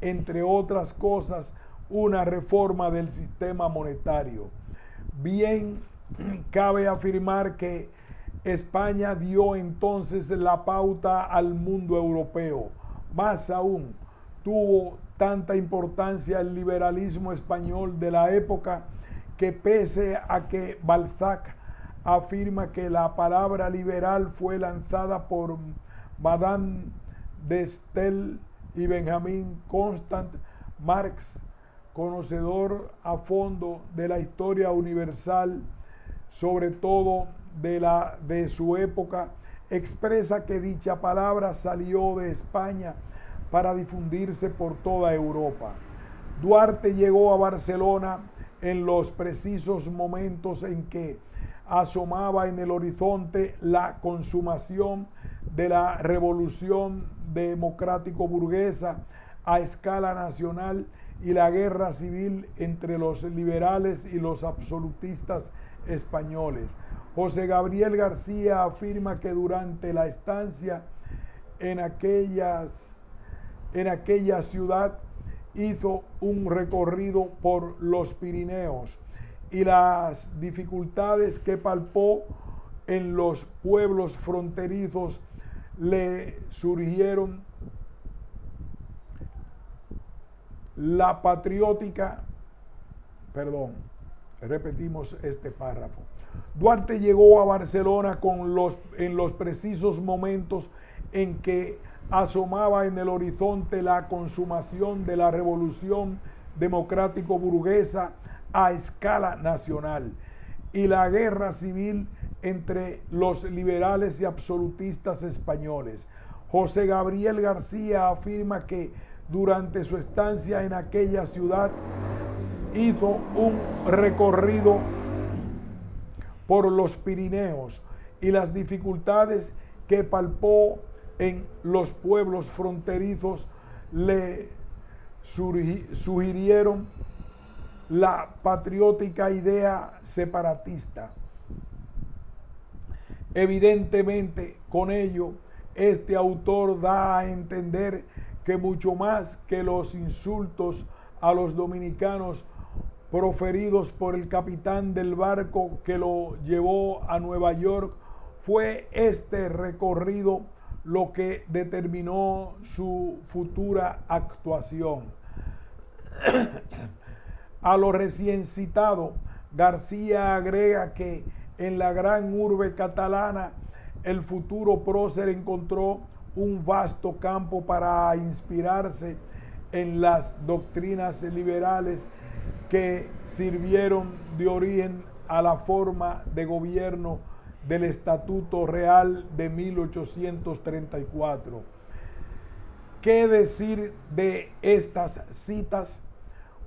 entre otras cosas, una reforma del sistema monetario. Bien, cabe afirmar que España dio entonces la pauta al mundo europeo. Más aún, tuvo tanta importancia el liberalismo español de la época que, pese a que Balzac afirma que la palabra liberal fue lanzada por Madame de Staël y Benjamin Constant, Marx, conocedor a fondo de la historia universal, sobre todo de su época, expresa que dicha palabra salió de España para difundirse por toda Europa. Duarte llegó a Barcelona en los precisos momentos en que asomaba en el horizonte la consumación de la revolución democrático-burguesa a escala nacional y la guerra civil entre los liberales y los absolutistas españoles. José Gabriel García afirma que durante la estancia en aquella ciudad hizo un recorrido por los Pirineos y las dificultades que palpó en los pueblos fronterizos le surgieron la patriótica, repetimos este párrafo. Duarte llegó a Barcelona en los precisos momentos en que asomaba en el horizonte la consumación de la revolución democrático-burguesa a escala nacional y la guerra civil entre los liberales y absolutistas españoles. José Gabriel García afirma que durante su estancia en aquella ciudad hizo un recorrido por los Pirineos y las dificultades que palpó en los pueblos fronterizos le sugirieron la patriótica idea separatista. Evidentemente, con ello, este autor da a entender que mucho más que los insultos a los dominicanos proferidos por el capitán del barco que lo llevó a Nueva York, fue este recorrido lo que determinó su futura actuación. A lo recién citado, García agrega que en la gran urbe catalana el futuro prócer encontró un vasto campo para inspirarse en las doctrinas liberales que sirvieron de origen a la forma de gobierno del Estatuto Real de 1834. ¿Qué decir de estas citas?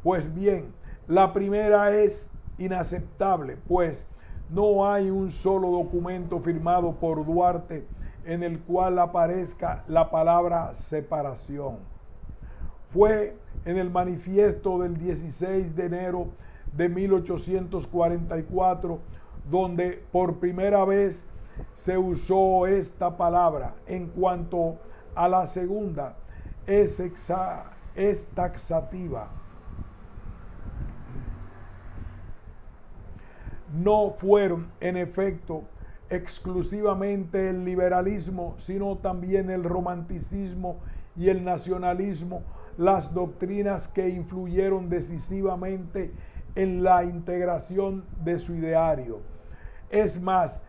Pues bien, la primera es inaceptable, pues no hay un solo documento firmado por Duarte en el cual aparezca la palabra separación. Fue en el manifiesto del 16 de enero de 1844 donde por primera vez se usó esta palabra. En cuanto a la segunda, es taxativa. No fueron, en efecto, exclusivamente el liberalismo, sino también el romanticismo y el nacionalismo, las doctrinas que influyeron decisivamente en la integración de su ideario. Es más,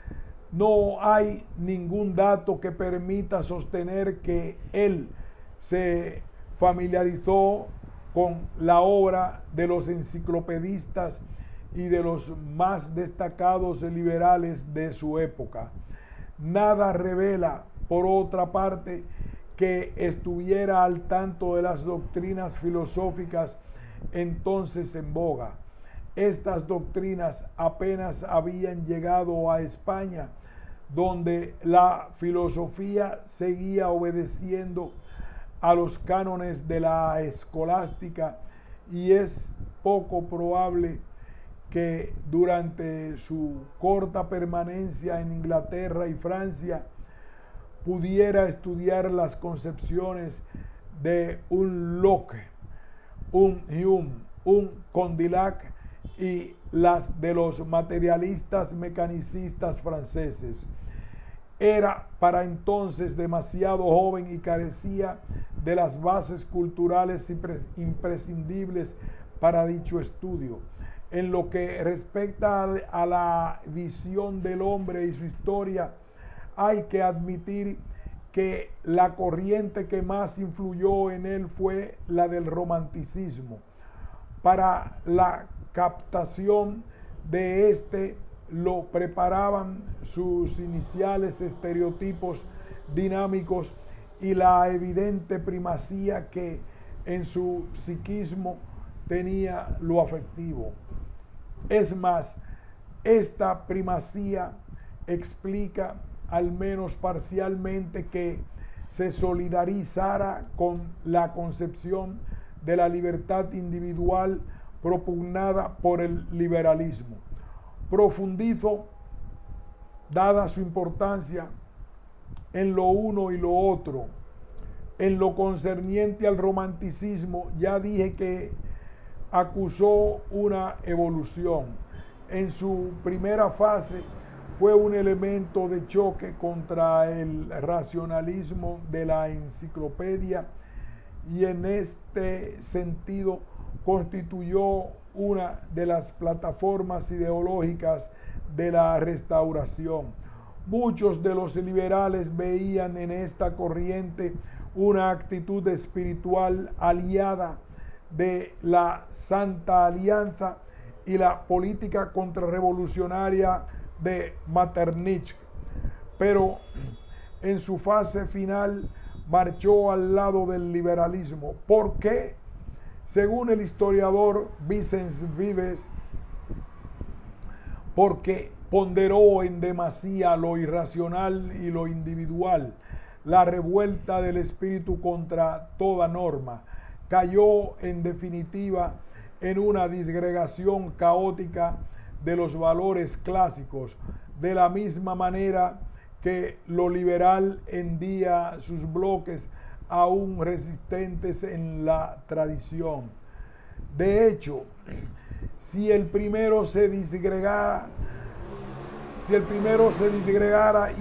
no hay ningún dato que permita sostener que él se familiarizó con la obra de los enciclopedistas y de los más destacados liberales de su época. Nada revela, por otra parte, que estuviera al tanto de las doctrinas filosóficas entonces en boga. Estas doctrinas apenas habían llegado a España, donde la filosofía seguía obedeciendo a los cánones de la escolástica, y es poco probable que durante su corta permanencia en Inglaterra y Francia pudiera estudiar las concepciones de un Locke, un Hume, un Condillac y las de los materialistas mecanicistas franceses. Era para entonces demasiado joven y carecía de las bases culturales imprescindibles para dicho estudio. En lo que respecta a la visión del hombre y su historia, hay que admitir que la corriente que más influyó en él fue la del romanticismo. Para la captación de este lo preparaban sus iniciales estereotipos dinámicos y la evidente primacía que en su psiquismo tenía lo afectivo. Es más, esta primacía explica, al menos parcialmente, que se solidarizara con la concepción de la libertad individual propugnada por el liberalismo. Profundizo, dada su importancia, en lo uno y lo otro. En lo concerniente al romanticismo, ya dije que acusó una evolución. En su primera fase fue un elemento de choque contra el racionalismo de la enciclopedia, y en este sentido constituyó una de las plataformas ideológicas de la Restauración. Muchos de los liberales veían en esta corriente una actitud espiritual aliada de la Santa Alianza y la política contrarrevolucionaria de Metternich, pero en su fase final marchó al lado del liberalismo. ¿Por qué? Según el historiador Vicens Vives, porque ponderó en demasía lo irracional y lo individual, la revuelta del espíritu contra toda norma. Cayó en definitiva en una disgregación caótica de los valores clásicos, de la misma manera que lo liberal hendía sus bloques aún resistentes en la tradición. De hecho, si el primero se disgregara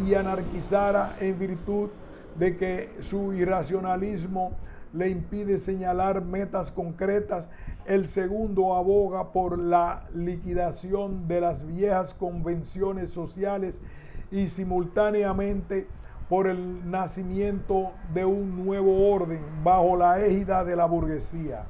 y anarquizara en virtud de que su irracionalismo le impide señalar metas concretas, el segundo aboga por la liquidación de las viejas convenciones sociales y simultáneamente por el nacimiento de un nuevo orden bajo la égida de la burguesía.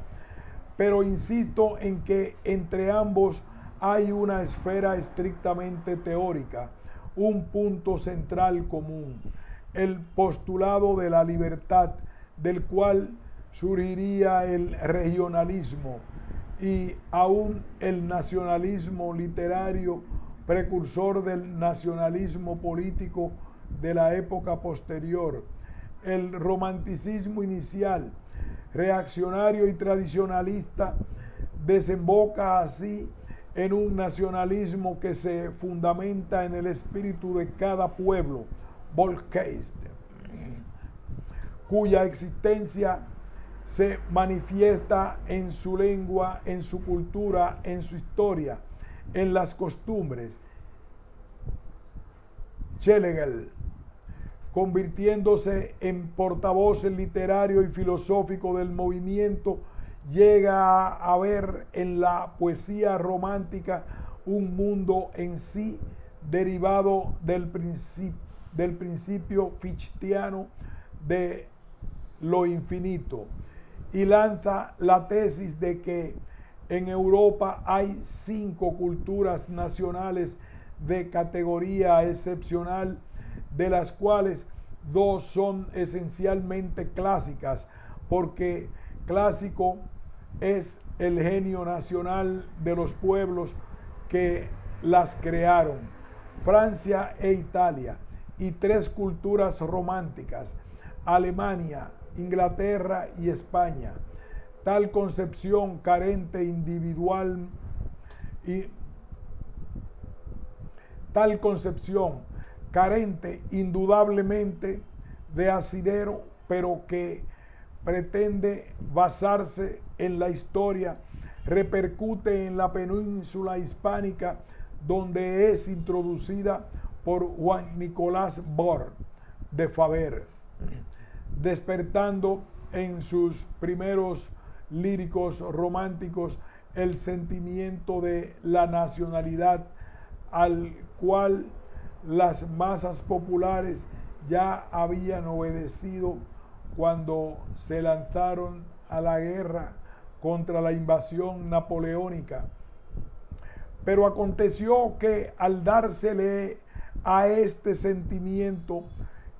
Pero insisto en que entre ambos hay una esfera estrictamente teórica, un punto central común, el postulado de la libertad, del cual surgiría el regionalismo y aún el nacionalismo literario precursor del nacionalismo político de la época posterior. El romanticismo inicial, reaccionario y tradicionalista, desemboca así en un nacionalismo que se fundamenta en el espíritu de cada pueblo, Volksgeist, cuya existencia se manifiesta en su lengua, en su cultura, en su historia, en las costumbres. Schlegel, convirtiéndose en portavoz literario y filosófico del movimiento, llega a ver en la poesía romántica un mundo en sí derivado del principio fichteano de lo infinito, y lanza la tesis de que en Europa hay 5 culturas nacionales de categoría excepcional, de las cuales 2 son esencialmente clásicas, porque clásico es el genio nacional de los pueblos que las crearon, Francia e Italia, y 3 culturas románticas, Alemania, Inglaterra y España. Tal concepción carente indudablemente de asidero, pero que pretende basarse en la historia, repercute en la península hispánica, donde es introducida por Juan Nicolás Born de Faber, despertando en sus primeros líricos románticos el sentimiento de la nacionalidad, al cual las masas populares ya habían obedecido cuando se lanzaron a la guerra contra la invasión napoleónica. Pero aconteció que al dársele a este sentimiento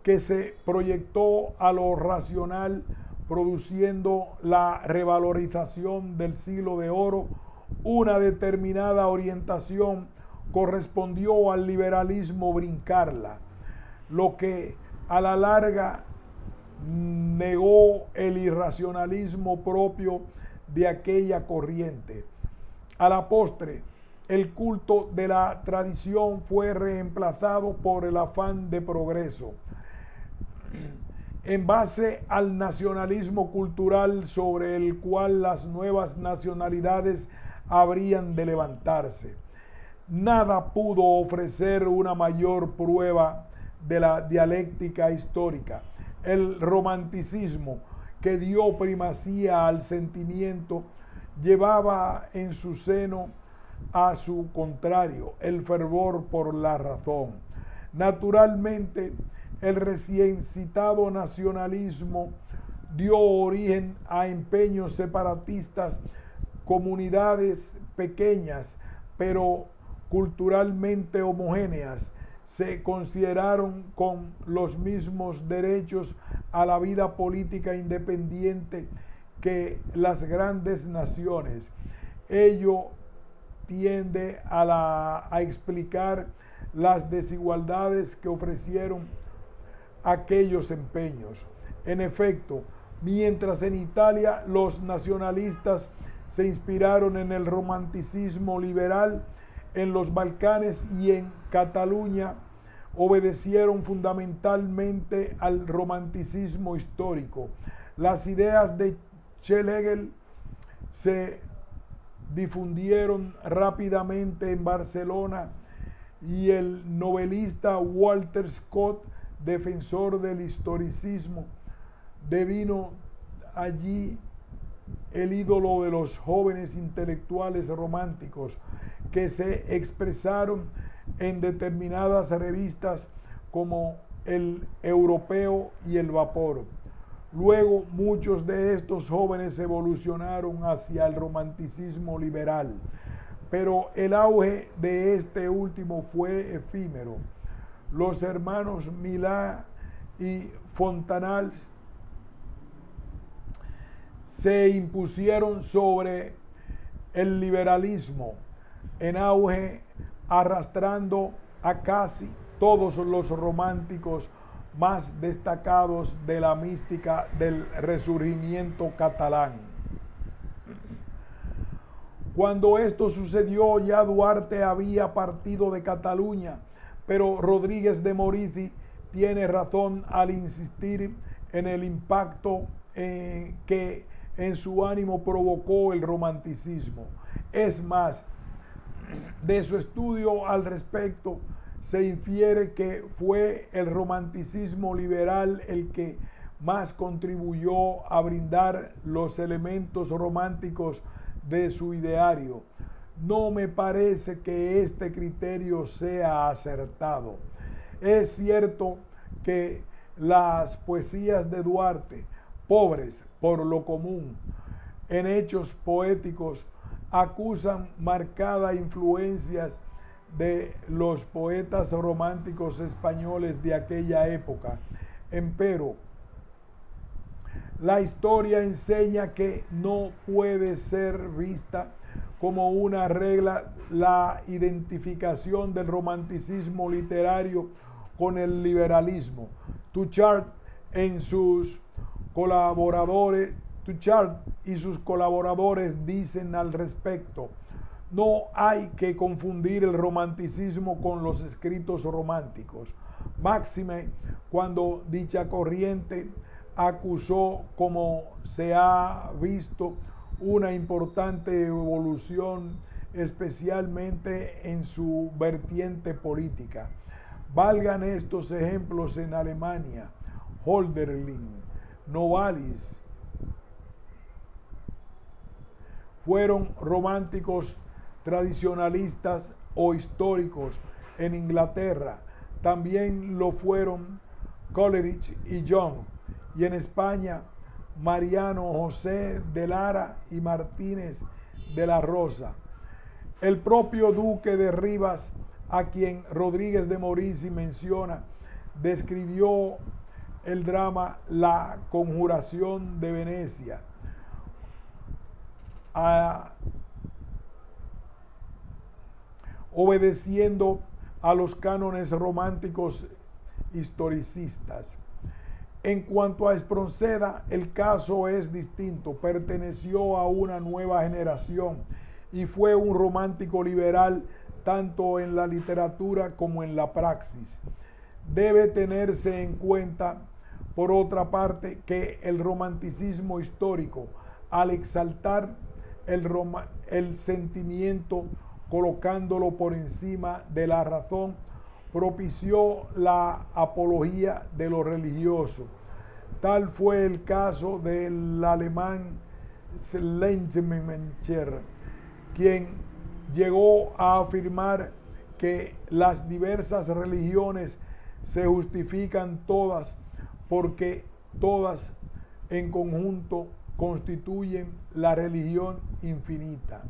que se proyectó a lo racional, produciendo la revalorización del siglo de oro, una determinada orientación correspondió al liberalismo brincarla, lo que a la larga negó el irracionalismo propio de aquella corriente. A la postre, el culto de la tradición fue reemplazado por el afán de progreso, en base al nacionalismo cultural sobre el cual las nuevas nacionalidades habrían de levantarse. Nada pudo ofrecer una mayor prueba de la dialéctica histórica. El romanticismo, que dio primacía al sentimiento, llevaba en su seno a su contrario, el fervor por la razón. Naturalmente, el recién citado nacionalismo dio origen a empeños separatistas, comunidades pequeñas, pero culturalmente homogéneas, se consideraron con los mismos derechos a la vida política independiente que las grandes naciones. Ello tiende a explicar las desigualdades que ofrecieron aquellos empeños. En efecto, mientras en Italia los nacionalistas se inspiraron en el romanticismo liberal, en los Balcanes y en Cataluña obedecieron fundamentalmente al romanticismo histórico. Las ideas de Schlegel se difundieron rápidamente en Barcelona y el novelista Walter Scott, defensor del historicismo, devino allí el ídolo de los jóvenes intelectuales románticos que se expresaron en determinadas revistas como El Europeo y El Vapor. Luego muchos de estos jóvenes evolucionaron hacia el romanticismo liberal, pero el auge de este último fue efímero. Los hermanos Milá y Fontanals se impusieron sobre el liberalismo en auge arrastrando a casi todos los románticos más destacados de la mística del resurgimiento catalán. Cuando esto sucedió, ya Duarte había partido de Cataluña, pero Rodríguez de Morizzi tiene razón al insistir en el impacto que en su ánimo provocó el romanticismo. Es más, de su estudio al respecto, se infiere que fue el romanticismo liberal el que más contribuyó a brindar los elementos románticos de su ideario. No me parece que este criterio sea acertado. Es cierto que las poesías de Duarte, pobres por lo común, en hechos poéticos, acusan marcadas influencias de los poetas románticos españoles de aquella época. Empero, la historia enseña que no puede ser vista como una regla la identificación del romanticismo literario con el liberalismo. Touchard y sus colaboradores dicen al respecto: no hay que confundir el romanticismo con los escritos románticos. Máxime cuando dicha corriente acusó, como se ha visto, una importante evolución, especialmente en su vertiente política. Valgan estos ejemplos en Alemania: Hölderlin, Novalis fueron románticos tradicionalistas o históricos. En Inglaterra también lo fueron Coleridge y Young, y en España Mariano José de Lara y Martínez de la Rosa. El propio duque de Rivas, a quien Rodríguez de Morizzi menciona, describió el drama La Conjuración de Venecia obedeciendo a los cánones románticos historicistas. En cuanto a Espronceda, el caso es distinto. Perteneció a una nueva generación y fue un romántico liberal tanto en la literatura como en la praxis. Debe tenerse en cuenta, por otra parte, que el romanticismo histórico, al exaltar el sentimiento colocándolo por encima de la razón, propició la apología de lo religioso. Tal fue el caso del alemán Schleiermacher, quien llegó a afirmar que las diversas religiones se justifican todas porque todas en conjunto constituyen la religión infinita.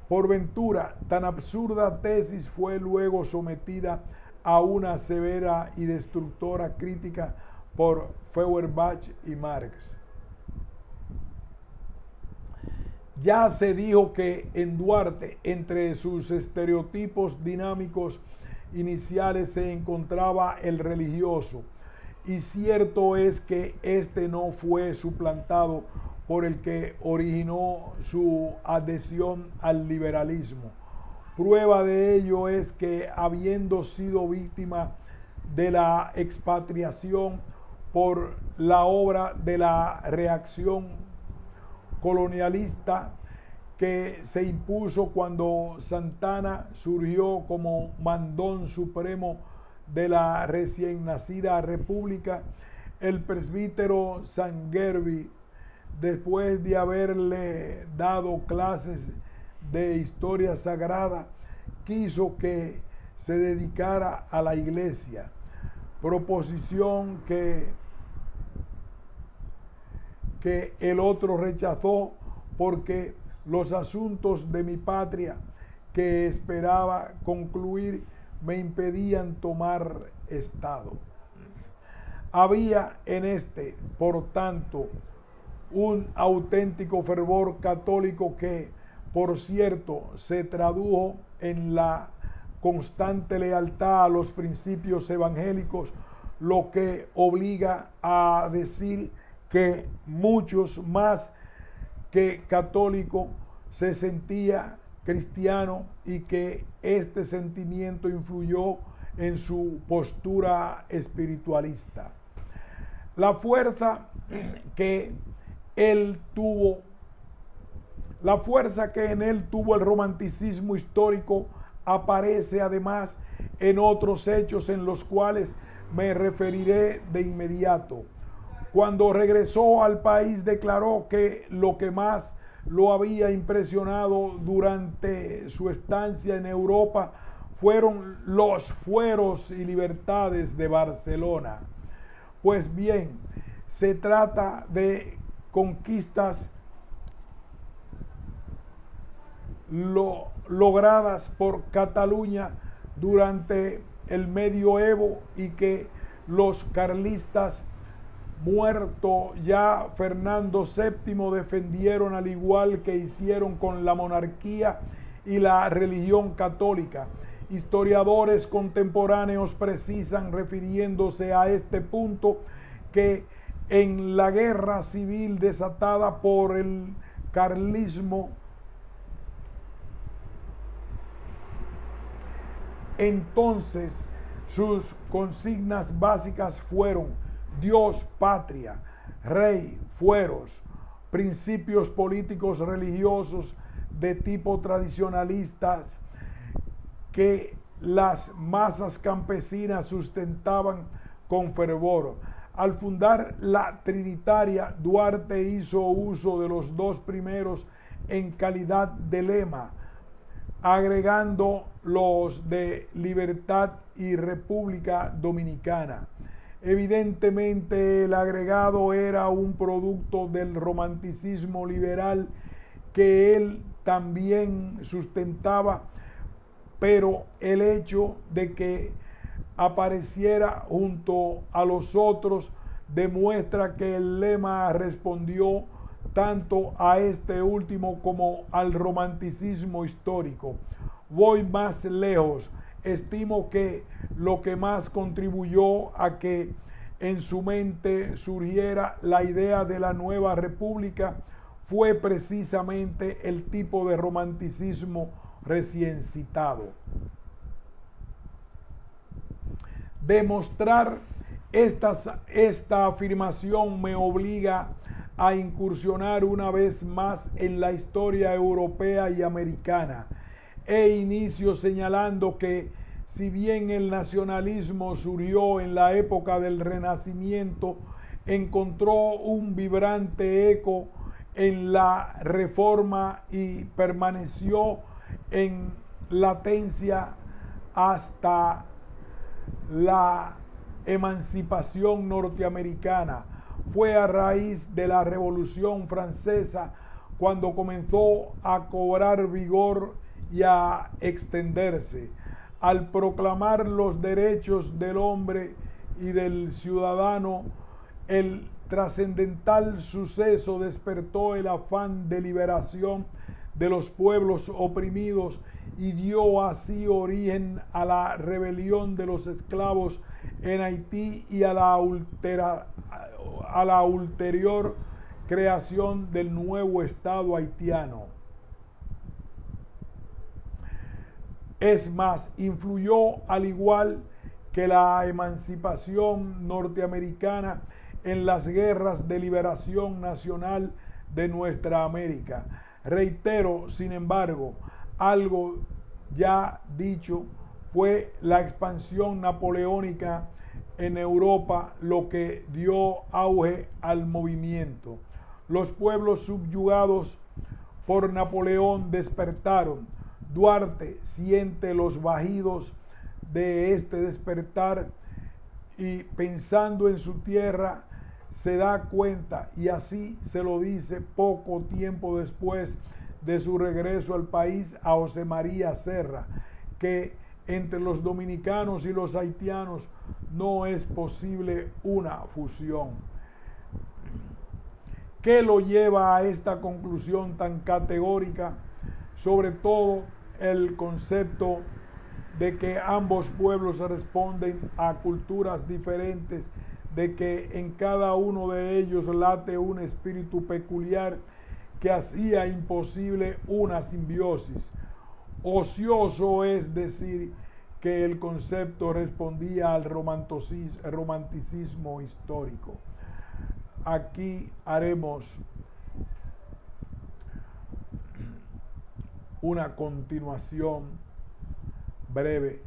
Por ventura, tan absurda tesis fue luego sometida a una severa y destructora crítica por Feuerbach y Marx. Ya se dijo que en Duarte, entre sus estereotipos dinámicos iniciales, se encontraba el religioso, y cierto es que este no fue suplantado por el que originó su adhesión al liberalismo. Prueba de ello es que, habiendo sido víctima de la expatriación por la obra de la reacción colonialista que se impuso cuando Santana surgió como mandón supremo de la recién nacida república, el presbítero Sangervi, después de haberle dado clases de historia sagrada, quiso que se dedicara a la iglesia, proposición que el otro rechazó porque los asuntos de mi patria que esperaba concluir me impedían tomar estado. Había en este, por tanto, un auténtico fervor católico que, por cierto, se tradujo en la constante lealtad a los principios evangélicos, lo que obliga a decir que muchos más que católicos se sentía cristiano y que este sentimiento influyó en su postura espiritualista. La fuerza que en él tuvo el romanticismo histórico aparece además en otros hechos en los cuales me referiré de inmediato. Cuando regresó al país declaró que lo que más lo había impresionado durante su estancia en Europa fueron los fueros y libertades de Barcelona. Pues bien, se trata de conquistas logradas por Cataluña durante el medioevo y que los carlistas, muerto ya Fernando VII, defendieron al igual que hicieron con la monarquía y la religión católica. Historiadores contemporáneos precisan, refiriéndose a este punto, que en la guerra civil desatada por el carlismo, entonces sus consignas básicas fueron Dios, patria, rey, fueros, principios políticos religiosos de tipo tradicionalistas que las masas campesinas sustentaban con fervor. Al fundar la Trinitaria, Duarte hizo uso de los dos primeros en calidad de lema, agregando los de Libertad y República Dominicana. Evidentemente el agregado era un producto del romanticismo liberal que él también sustentaba, pero el hecho de que apareciera junto a los otros demuestra que el lema respondió tanto a este último como al romanticismo histórico. Voy más lejos. Estimo que lo que más contribuyó a que en su mente surgiera la idea de la nueva república fue precisamente el tipo de romanticismo recién citado. Demostrar esta afirmación me obliga a incursionar una vez más en la historia europea y americana. Inicio señalando que si bien el nacionalismo surgió en la época del Renacimiento, encontró un vibrante eco en la Reforma y permaneció en latencia hasta la emancipación norteamericana. Fue a raíz de la Revolución Francesa cuando comenzó a cobrar vigor y a extenderse. Al proclamar los derechos del hombre y del ciudadano, el trascendental suceso despertó el afán de liberación de los pueblos oprimidos y dio así origen a la rebelión de los esclavos en Haití y a la ulterior creación del nuevo Estado haitiano. Es más, influyó al igual que la emancipación norteamericana en las guerras de liberación nacional de nuestra América. Reitero, sin embargo, algo ya dicho, fue la expansión napoleónica en Europa lo que dio auge al movimiento. Los pueblos subyugados por Napoleón despertaron. Duarte siente los vagidos de este despertar y pensando en su tierra se da cuenta, y así se lo dice poco tiempo después de su regreso al país a José María Serra, que entre los dominicanos y los haitianos no es posible una fusión. ¿Qué lo lleva a esta conclusión tan categórica? Sobre todo el concepto de que ambos pueblos responden a culturas diferentes, de que en cada uno de ellos late un espíritu peculiar que hacía imposible una simbiosis. Ocioso es decir que el concepto respondía al romanticismo histórico. Aquí haremos una continuación breve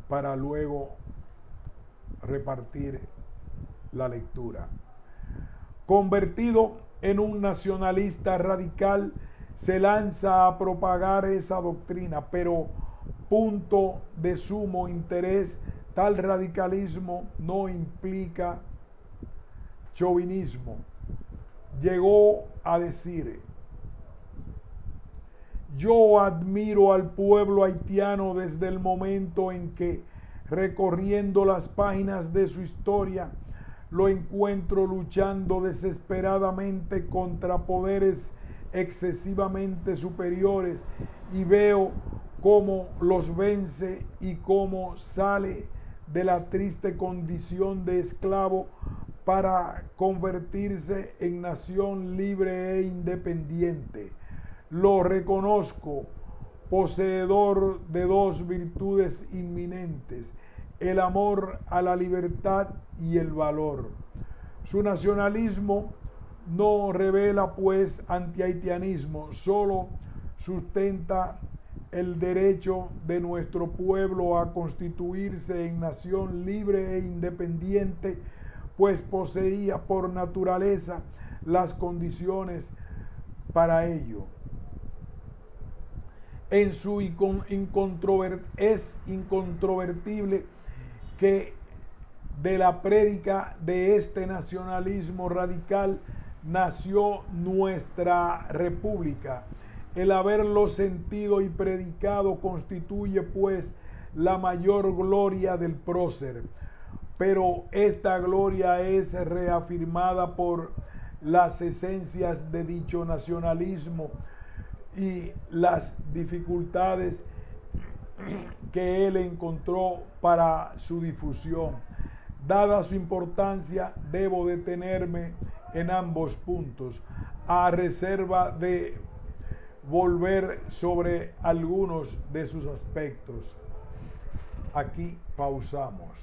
para luego repartir la lectura. Convertido en un nacionalista radical, se lanza a propagar esa doctrina, pero punto de sumo interés, tal radicalismo no implica chauvinismo. Llegó a decir: yo admiro al pueblo haitiano desde el momento en que, recorriendo las páginas de su historia, lo encuentro luchando desesperadamente contra poderes excesivamente superiores y veo cómo los vence y cómo sale de la triste condición de esclavo para convertirse en nación libre e independiente. Lo reconozco poseedor de dos virtudes inminentes: el amor a la libertad y el valor. Su nacionalismo no revela pues antihaitianismo, solo sustenta el derecho de nuestro pueblo a constituirse en nación libre e independiente, pues poseía por naturaleza las condiciones para ello. Es incontrovertible que de la prédica de este nacionalismo radical nació nuestra república. El haberlo sentido y predicado constituye pues la mayor gloria del prócer, pero esta gloria es reafirmada por las esencias de dicho nacionalismo y las dificultades que él encontró para su difusión. Dada su importancia, debo detenerme en ambos puntos, a reserva de volver sobre algunos de sus aspectos. Aquí pausamos.